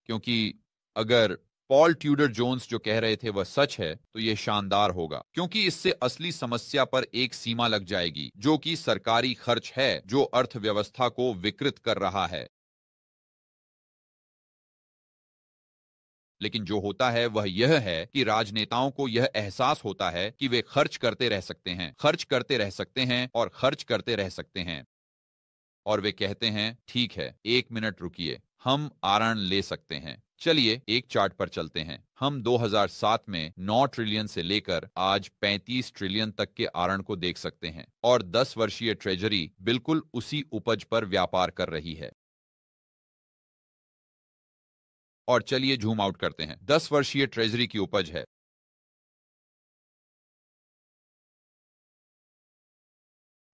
क्योंकि अगर पॉल ट्यूडर जोन्स जो कह रहे थे वह सच है तो यह शानदार होगा, क्योंकि इससे असली समस्या पर एक सीमा लग जाएगी, जो कि सरकारी खर्च है, जो अर्थव्यवस्था को विकृत कर रहा है। लेकिन जो होता है वह यह है कि राजनेताओं को यह एहसास होता है कि वे खर्च करते रह सकते हैं, खर्च करते रह सकते हैं और खर्च करते रह सकते हैं। और वे कहते हैं, ठीक है, 1 मिनट रुकिए, हम आरण ले सकते हैं। चलिए एक चार्ट पर चलते हैं। हम 2007 में 9 ट्रिलियन से लेकर आज 35 ट्रिलियन तक के आरण को देख सकते हैं और 10 वर्षीय ट्रेजरी बिल्कुल उसी उपज पर व्यापार कर रही है। और चलिए जूम आउट करते हैं। 10 वर्षीय ट्रेजरी की उपज है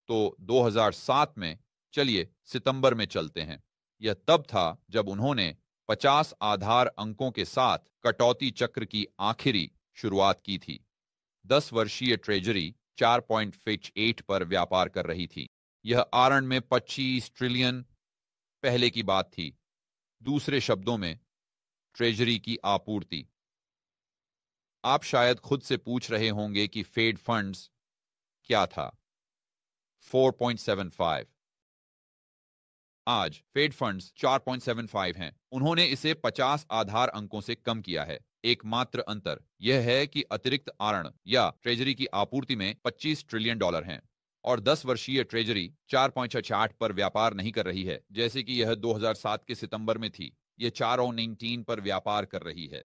तो 2007 में, चलिए सितंबर में चलते हैं। यह तब था जब उन्होंने 50 आधार अंकों के साथ कटौती चक्र की आखिरी शुरुआत की थी। 10 वर्षीय ट्रेजरी 4.8 पर व्यापार कर रही थी। यह आरएन में 25 ट्रिलियन पहले की बात थी। दूसरे शब्दों में, ट्रेजरी की आपूर्ति। आप शायद खुद से पूछ रहे होंगे कि फेड फंड्स क्या था। 4.75। आज फेड फंड्स 4.75 हैं। उन्होंने इसे 50 आधार अंकों से कम किया है। एकमात्र अंतर यह है कि अतिरिक्त आरएन या ट्रेजरी की आपूर्ति में 25 ट्रिलियन डॉलर हैं और 10 वर्षीय ट्रेजरी 4.68 पर व्यापार नहीं कर रही है जैसे कि यह 2007 के सितंबर में थी। यह 4.19 पर व्यापार कर रही है।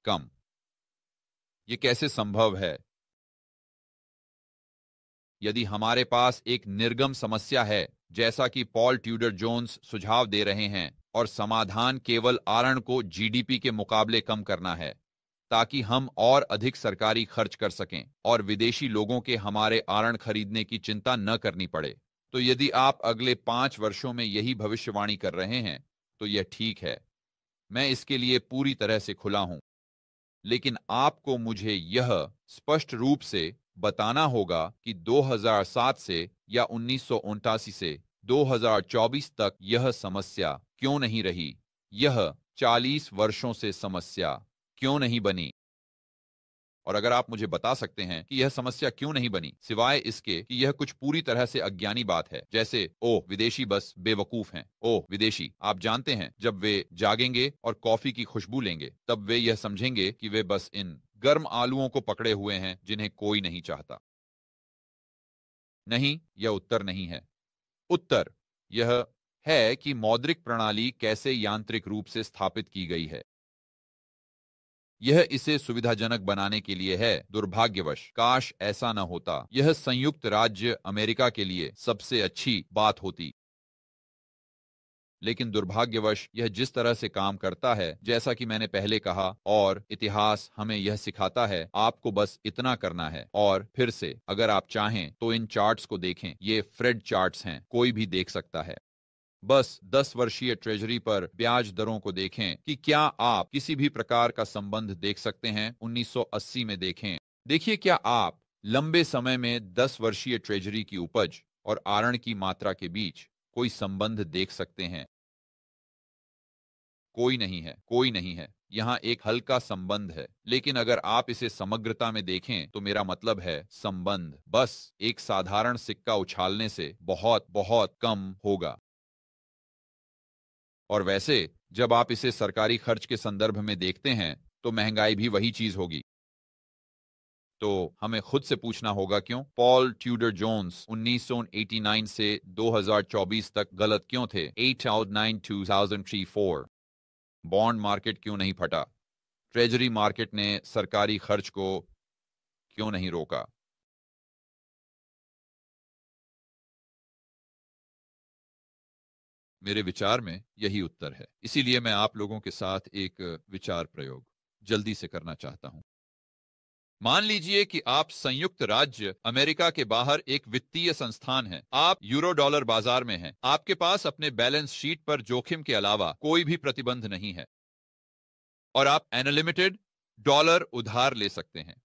कम। यह कैसे संभव है? यदि हमारे पास एक निर्गम समस्या है, जैसा कि पॉल ट्यूडर जोन्स सुझाव दे रहे हैं, और समाधान केवल आरएन को जीडीपी के मुकाबले कम करना है ताकि हम और अधिक सरकारी खर्च कर सकें और विदेशी लोगों के हमारे आरएन खरीदने की चिंता न करनी पड़े, तो यदि आप अगले 5 वर्षों में यही भविष्यवाणी कर रहे हैं तो यह ठीक है। मैं इसके लिए पूरी तरह से खुला हूं, लेकिन आपको मुझे यह स्पष्ट रूप से बताना होगा कि 2007 से या 1989 से 2024 तक यह समस्या क्यों नहीं रही, यह 40 वर्षों से समस्या क्यों नहीं बनी। और अगर आप मुझे बता सकते हैं कि यह समस्या क्यों नहीं बनी, सिवाय इसके कि यह कुछ पूरी तरह से अज्ञानी बात है, जैसे ओह विदेशी बस बेवकूफ हैं, ओह विदेशी, आप जानते हैं जब वे जागेंगे और कॉफी की खुशबू लेंगे तब वे यह समझेंगे कि वे बस इन गर्म आलुओं को पकड़े हुए हैं जिन्हें कोई नहीं चाहता। नहीं, यह उत्तर नहीं है। उत्तर यह है कि मौद्रिक प्रणाली कैसे यांत्रिक रूप से स्थापित की गई है। यह इसे सुविधाजनक बनाने के लिए है। दुर्भाग्यवश काश ऐसा न होता। यह संयुक्त राज्य अमेरिका के लिए सबसे अच्छी बात होती, लेकिन दुर्भाग्यवश यह जिस तरह से काम करता है, जैसा कि मैंने पहले कहा, और इतिहास हमें यह सिखाता है, आपको बस इतना करना है। और फिर से अगर आप चाहें तो इन चार्ट्स को देखें। ये फ्रेड चार्ट्स हैं, कोई भी देख सकता है। बस 10 वर्षीय ट्रेजरी पर ब्याज दरों को देखें कि क्या आप किसी भी प्रकार का संबंध देख सकते हैं। 1980 में देखें। देखिए, क्या आप लंबे समय में 10 वर्षीय ट्रेजरी की उपज और आरएन की मात्रा के बीच कोई संबंध देख सकते हैं? कोई नहीं है, कोई नहीं है। यहाँ एक हल्का संबंध है, लेकिन अगर आप इसे समग्रता में देखें तो मेरा मतलब है संबंध बस एक साधारण सिक्का उछालने से बहुत बहुत कम होगा। और वैसे जब आप इसे सरकारी खर्च के संदर्भ में देखते हैं तो महंगाई भी वही चीज होगी। तो हमें खुद से पूछना होगा, क्यों पॉल ट्यूडर जोन्स 1989 से 2024 तक गलत क्यों थे? 8/9/2003-4 बॉन्ड मार्केट क्यों नहीं फटा? ट्रेजरी मार्केट ने सरकारी खर्च को क्यों नहीं रोका? मेरे विचार में यही उत्तर है। इसीलिए मैं आप लोगों के साथ एक विचार प्रयोग जल्दी से करना चाहता हूं। मान लीजिए कि आप संयुक्त राज्य अमेरिका के बाहर एक वित्तीय संस्थान हैं। आप यूरो डॉलर बाजार में हैं। आपके पास अपने बैलेंस शीट पर जोखिम के अलावा कोई भी प्रतिबंध नहीं है और आप अनलिमिटेड डॉलर उधार ले सकते हैं।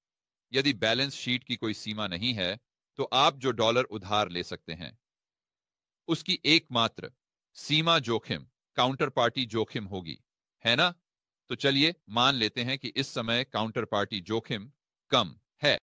यदि बैलेंस शीट की कोई सीमा नहीं है तो आप जो डॉलर उधार ले सकते हैं उसकी एकमात्र सीमा जोखिम काउंटर पार्टी जोखिम होगी, है ना? तो चलिए मान लेते हैं कि इस समय काउंटर पार्टी जोखिम कम है।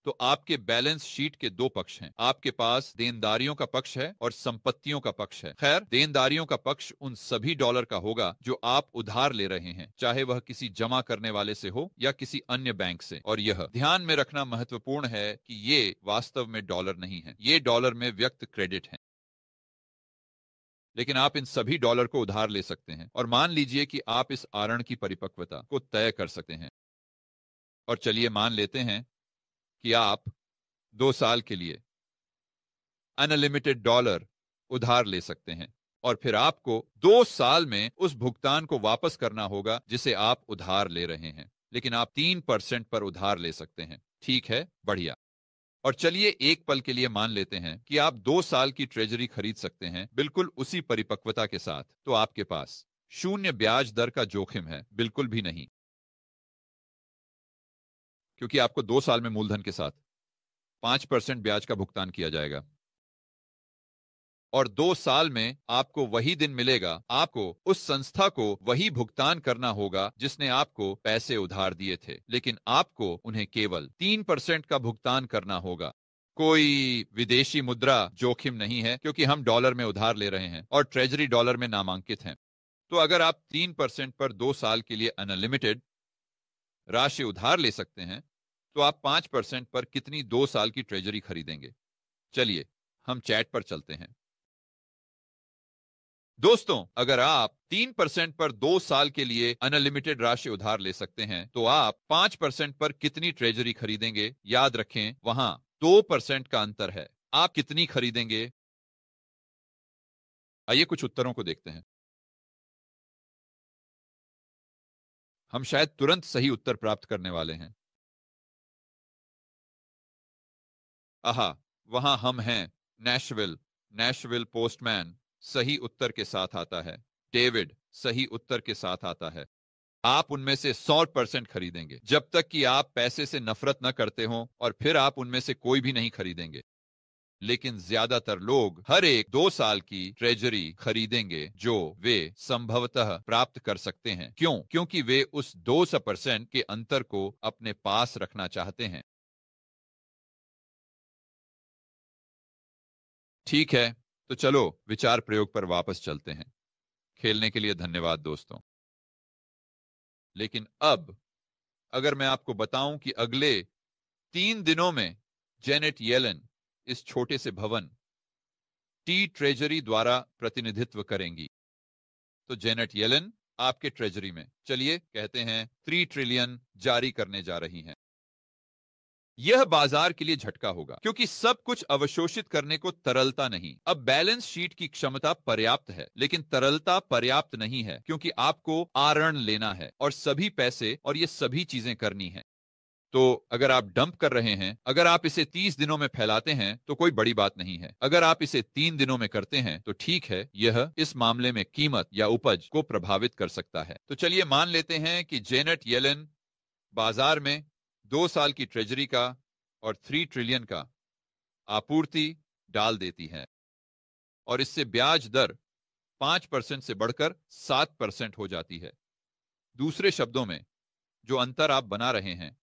तो आपके बैलेंस शीट के दो पक्ष हैं। आपके पास देनदारियों का पक्ष है और संपत्तियों का पक्ष है। खैर, देनदारियों का पक्ष उन सभी डॉलर का होगा जो आप उधार ले रहे हैं, चाहे वह किसी जमा करने वाले से हो या किसी अन्य बैंक से। और यह ध्यान में रखना महत्वपूर्ण है कि ये वास्तव में डॉलर नहीं है, ये डॉलर में व्यक्त क्रेडिट है। लेकिन आप इन सभी डॉलर को उधार ले सकते हैं और मान लीजिए कि आप इस आरएन की परिपक्वता को तय कर सकते हैं। और चलिए मान लेते हैं कि आप 2 साल के लिए अनलिमिटेड डॉलर उधार ले सकते हैं और फिर आपको 2 साल में उस भुगतान को वापस करना होगा जिसे आप उधार ले रहे हैं। लेकिन आप 3% पर उधार ले सकते हैं। ठीक है, बढ़िया। और चलिए एक पल के लिए मान लेते हैं कि आप 2 साल की ट्रेजरी खरीद सकते हैं बिल्कुल उसी परिपक्वता के साथ। तो आपके पास शून्य ब्याज दर का जोखिम है? बिल्कुल भी नहीं, क्योंकि आपको 2 साल में मूलधन के साथ 5% ब्याज का भुगतान किया जाएगा और 2 साल में आपको वही दिन मिलेगा, आपको उस संस्था को वही भुगतान करना होगा जिसने आपको पैसे उधार दिए थे, लेकिन आपको उन्हें केवल 3% का भुगतान करना होगा। कोई विदेशी मुद्रा जोखिम नहीं है, क्योंकि हम डॉलर में उधार ले रहे हैं और ट्रेजरी डॉलर में नामांकित हैं। तो अगर आप 3% पर 2 साल के लिए अनलिमिटेड राशि उधार ले सकते हैं, तो आप 5% पर कितनी 2 साल की ट्रेजरी खरीदेंगे? चलिए हम चैट पर चलते हैं। दोस्तों, अगर आप 3% पर 2 साल के लिए अनलिमिटेड राशि उधार ले सकते हैं, तो आप 5% पर कितनी ट्रेजरी खरीदेंगे? याद रखें, वहां 2% का अंतर है। आप कितनी खरीदेंगे? आइए कुछ उत्तरों को देखते हैं। हम शायद तुरंत सही उत्तर प्राप्त करने वाले हैं। आहा, वहां हम हैं। नैशविल। नैशविल पोस्टमैन सही उत्तर के साथ आता है। डेविड सही उत्तर के साथ आता है। आप उनमें से 100% खरीदेंगे जब तक कि आप पैसे से नफरत न करते हो, और फिर आप उनमें से कोई भी नहीं खरीदेंगे। लेकिन ज्यादातर लोग हर एक 2 साल की ट्रेजरी खरीदेंगे जो वे संभवतः प्राप्त कर सकते हैं। क्यों? क्योंकि वे उस 2% के अंतर को अपने पास रखना चाहते हैं। ठीक है, तो चलो विचार प्रयोग पर वापस चलते हैं। खेलने के लिए धन्यवाद दोस्तों। लेकिन अब अगर मैं आपको बताऊं कि अगले 3 दिनों में जेनेट येलन इस छोटे से भवन टी ट्रेजरी द्वारा प्रतिनिधित्व करेंगी, तो जेनेट येलन आपके ट्रेजरी में, चलिए कहते हैं 3 ट्रिलियन जारी करने जा रही हैं। यह बाजार के लिए झटका होगा, क्योंकि सब कुछ अवशोषित करने को तरलता नहीं। अब बैलेंस शीट की क्षमता पर्याप्त है, लेकिन तरलता पर्याप्त नहीं है, क्योंकि आपको आरण लेना है और सभी पैसे और ये सभी चीजें करनी है। तो अगर आप डंप कर रहे हैं, अगर आप इसे 30 दिनों में फैलाते हैं तो कोई बड़ी बात नहीं है। अगर आप इसे 3 दिनों में करते हैं तो ठीक है, यह इस मामले में कीमत या उपज को प्रभावित कर सकता है। तो चलिए मान लेते हैं कि जेनेट येलन बाजार में 2 साल की ट्रेजरी का और 3 ट्रिलियन का आपूर्ति डाल देती है, और इससे ब्याज दर 5% से बढ़कर 7% हो जाती है। दूसरे शब्दों में, जो अंतर आप बना रहे हैं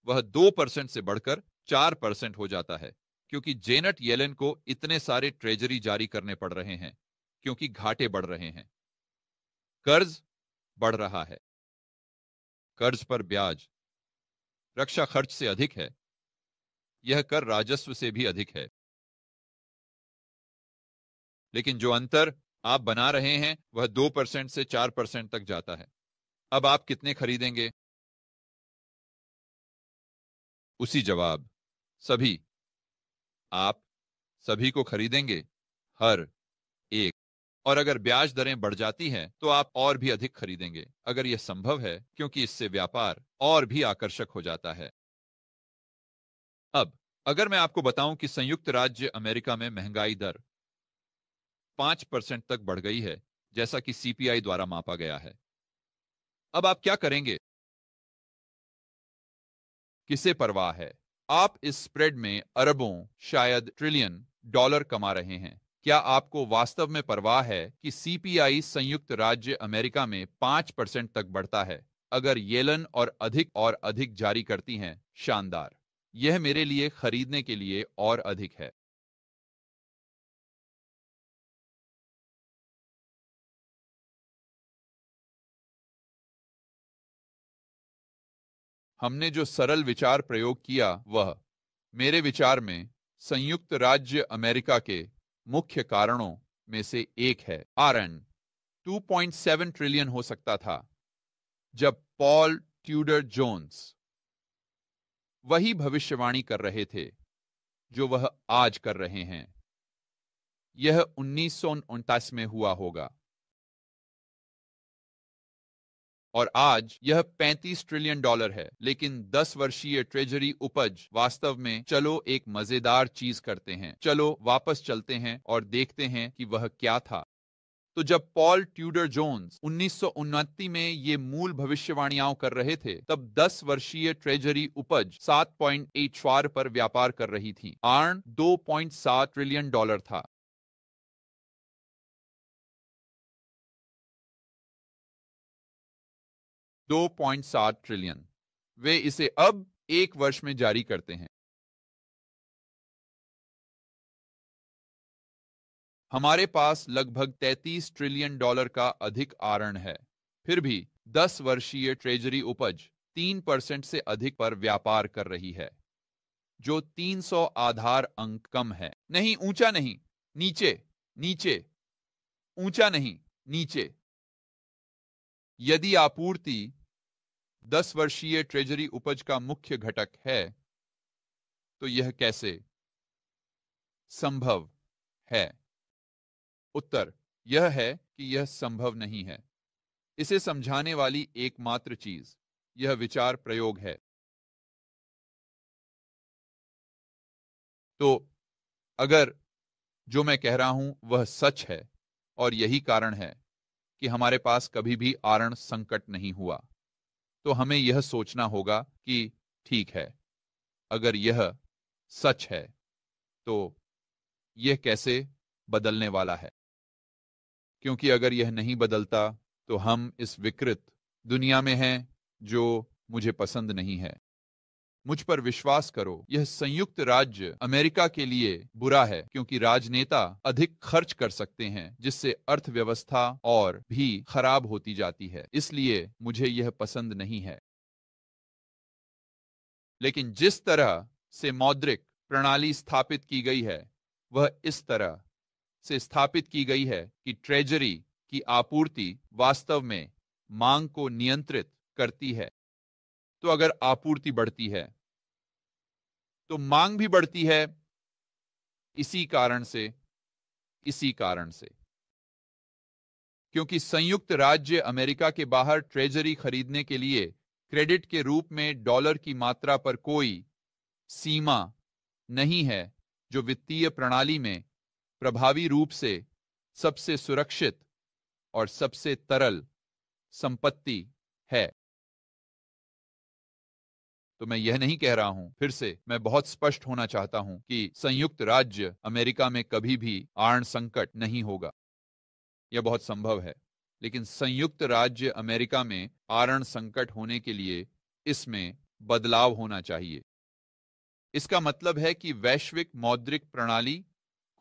वह 2% से बढ़कर 4% हो जाता है, क्योंकि जेनेट येलन को इतने सारे ट्रेजरी जारी करने पड़ रहे हैं, क्योंकि घाटे बढ़ रहे हैं, कर्ज बढ़ रहा है। कर्ज पर ब्याज रक्षा खर्च से अधिक है, यह कर राजस्व से भी अधिक है। लेकिन जो अंतर आप बना रहे हैं वह 2% से 4% तक जाता है। अब आप कितने खरीदेंगे? उसी जवाब, सभी। आप सभी को खरीदेंगे, हर एक। और अगर ब्याज दरें बढ़ जाती हैं तो आप और भी अधिक खरीदेंगे, अगर यह संभव है, क्योंकि इससे व्यापार और भी आकर्षक हो जाता है। अब अगर मैं आपको बताऊं कि संयुक्त राज्य अमेरिका में महंगाई दर 5% तक बढ़ गई है, जैसा कि सीपीआई द्वारा मापा गया है, अब आप क्या करेंगे? किसे परवाह है? आप इस स्प्रेड में अरबों, शायद ट्रिलियन डॉलर कमा रहे हैं। क्या आपको वास्तव में परवाह है कि सीपीआई संयुक्त राज्य अमेरिका में 5% तक बढ़ता है? अगर येलन और अधिक जारी करती हैं, शानदार। यह मेरे लिए खरीदने के लिए और अधिक है। हमने जो सरल विचार प्रयोग किया वह, मेरे विचार में, संयुक्त राज्य अमेरिका के मुख्य कारणों में से एक है। आरएन 2.7 ट्रिलियन हो सकता था जब पॉल ट्यूडर जोन्स वही भविष्यवाणी कर रहे थे जो वह आज कर रहे हैं। यह 1949 में हुआ होगा। और आज यह 35 ट्रिलियन डॉलर है। लेकिन 10 वर्षीय ट्रेजरी उपज वास्तव में, चलो एक मजेदार चीज करते हैं, चलो वापस चलते हैं और देखते हैं कि वह क्या था। तो जब पॉल ट्यूडर जोन्स 1929 में ये मूल भविष्यवाणियां कर रहे थे, तब 10 वर्षीय ट्रेजरी उपज 7.84 पर व्यापार कर रही थी। आर्न 2.7 ट्रिलियन डॉलर था। $2.7 ट्रिलियन। वे इसे अब 1 वर्ष में जारी करते हैं। हमारे पास लगभग 33 ट्रिलियन डॉलर का अधिक आरण है। फिर भी 10 वर्षीय ट्रेजरी उपज 3% से अधिक पर व्यापार कर रही है, जो 300 आधार अंक कम है। नहीं, ऊंचा नहीं, नीचे, नीचे, ऊंचा नहीं, नीचे। यदि आपूर्ति 10 वर्षीय ट्रेजरी उपज का मुख्य घटक है, तो यह कैसे संभव है? उत्तर यह है कि यह संभव नहीं है। इसे समझाने वाली एकमात्र चीज यह विचार प्रयोग है। तो अगर जो मैं कह रहा हूं वह सच है, और यही कारण है कि हमारे पास कभी भी आरण संकट नहीं हुआ, तो हमें यह सोचना होगा कि ठीक है, अगर यह सच है तो यह कैसे बदलने वाला है। क्योंकि अगर यह नहीं बदलता तो हम इस विकृत दुनिया में हैं जो मुझे पसंद नहीं है। मुझ पर विश्वास करो, यह संयुक्त राज्य अमेरिका के लिए बुरा है, क्योंकि राजनेता अधिक खर्च कर सकते हैं, जिससे अर्थव्यवस्था और भी खराब होती जाती है। इसलिए मुझे यह पसंद नहीं है। लेकिन जिस तरह से मौद्रिक प्रणाली स्थापित की गई है, वह इस तरह से स्थापित की गई है कि ट्रेजरी की आपूर्ति वास्तव में मांग को नियंत्रित करती है। तो अगर आपूर्ति बढ़ती है तो मांग भी बढ़ती है। इसी कारण से क्योंकि संयुक्त राज्य अमेरिका के बाहर ट्रेजरी खरीदने के लिए क्रेडिट के रूप में डॉलर की मात्रा पर कोई सीमा नहीं है, जो वित्तीय प्रणाली में प्रभावी रूप से सबसे सुरक्षित और सबसे तरल संपत्ति है। तो मैं यह नहीं कह रहा हूं, फिर से मैं बहुत स्पष्ट होना चाहता हूं कि संयुक्त राज्य अमेरिका में कभी भी आर्ण संकट नहीं होगा। यह बहुत संभव है, लेकिन संयुक्त राज्य अमेरिका में आर्ण संकट होने के लिए इसमें बदलाव होना चाहिए। इसका मतलब है कि वैश्विक मौद्रिक प्रणाली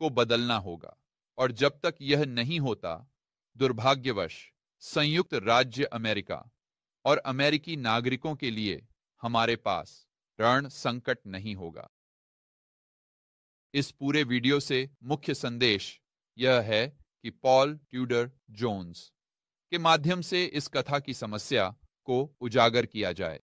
को बदलना होगा, और जब तक यह नहीं होता, दुर्भाग्यवश संयुक्त राज्य अमेरिका और अमेरिकी नागरिकों के लिए हमारे पास ऋण संकट नहीं होगा। इस पूरे वीडियो से मुख्य संदेश यह है कि पॉल ट्यूडर जोन्स के माध्यम से इस कथा की समस्या को उजागर किया जाए,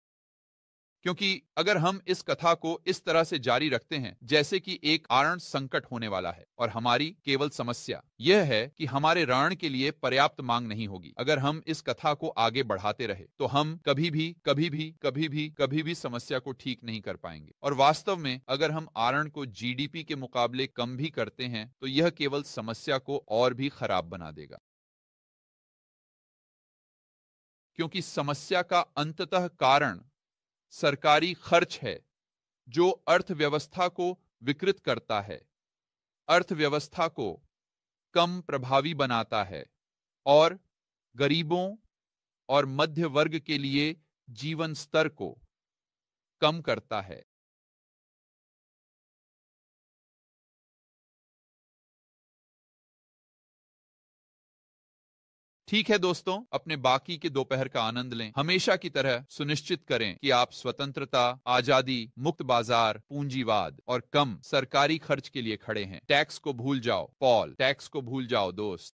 क्योंकि अगर हम इस कथा को इस तरह से जारी रखते हैं जैसे कि एक आरण संकट होने वाला है, और हमारी केवल समस्या यह है कि हमारे ऋण के लिए पर्याप्त मांग नहीं होगी, अगर हम इस कथा को आगे बढ़ाते रहे तो हम कभी भी समस्या को ठीक नहीं कर पाएंगे। और वास्तव में अगर हम आरण को जीडीपी के मुकाबले कम भी करते हैं तो यह केवल समस्या को और भी खराब बना देगा, क्योंकि समस्या का अंततः कारण सरकारी खर्च है, जो अर्थव्यवस्था को विकृत करता है, अर्थव्यवस्था को कम प्रभावी बनाता है, और गरीबों और मध्य वर्ग के लिए जीवन स्तर को कम करता है। ठीक है दोस्तों, अपने बाकी के दोपहर का आनंद लें। हमेशा की तरह सुनिश्चित करें कि आप स्वतंत्रता, आजादी, मुक्त बाजार, पूंजीवाद और कम सरकारी खर्च के लिए खड़े हैं। टैक्स को भूल जाओ पॉल, टैक्स को भूल जाओ दोस्त।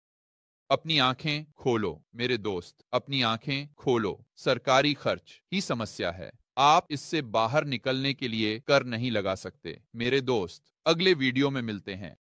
अपनी आंखें खोलो मेरे दोस्त, अपनी आंखें खोलो। सरकारी खर्च ही समस्या है, आप इससे बाहर निकलने के लिए कर नहीं लगा सकते मेरे दोस्त। अगले वीडियो में मिलते हैं।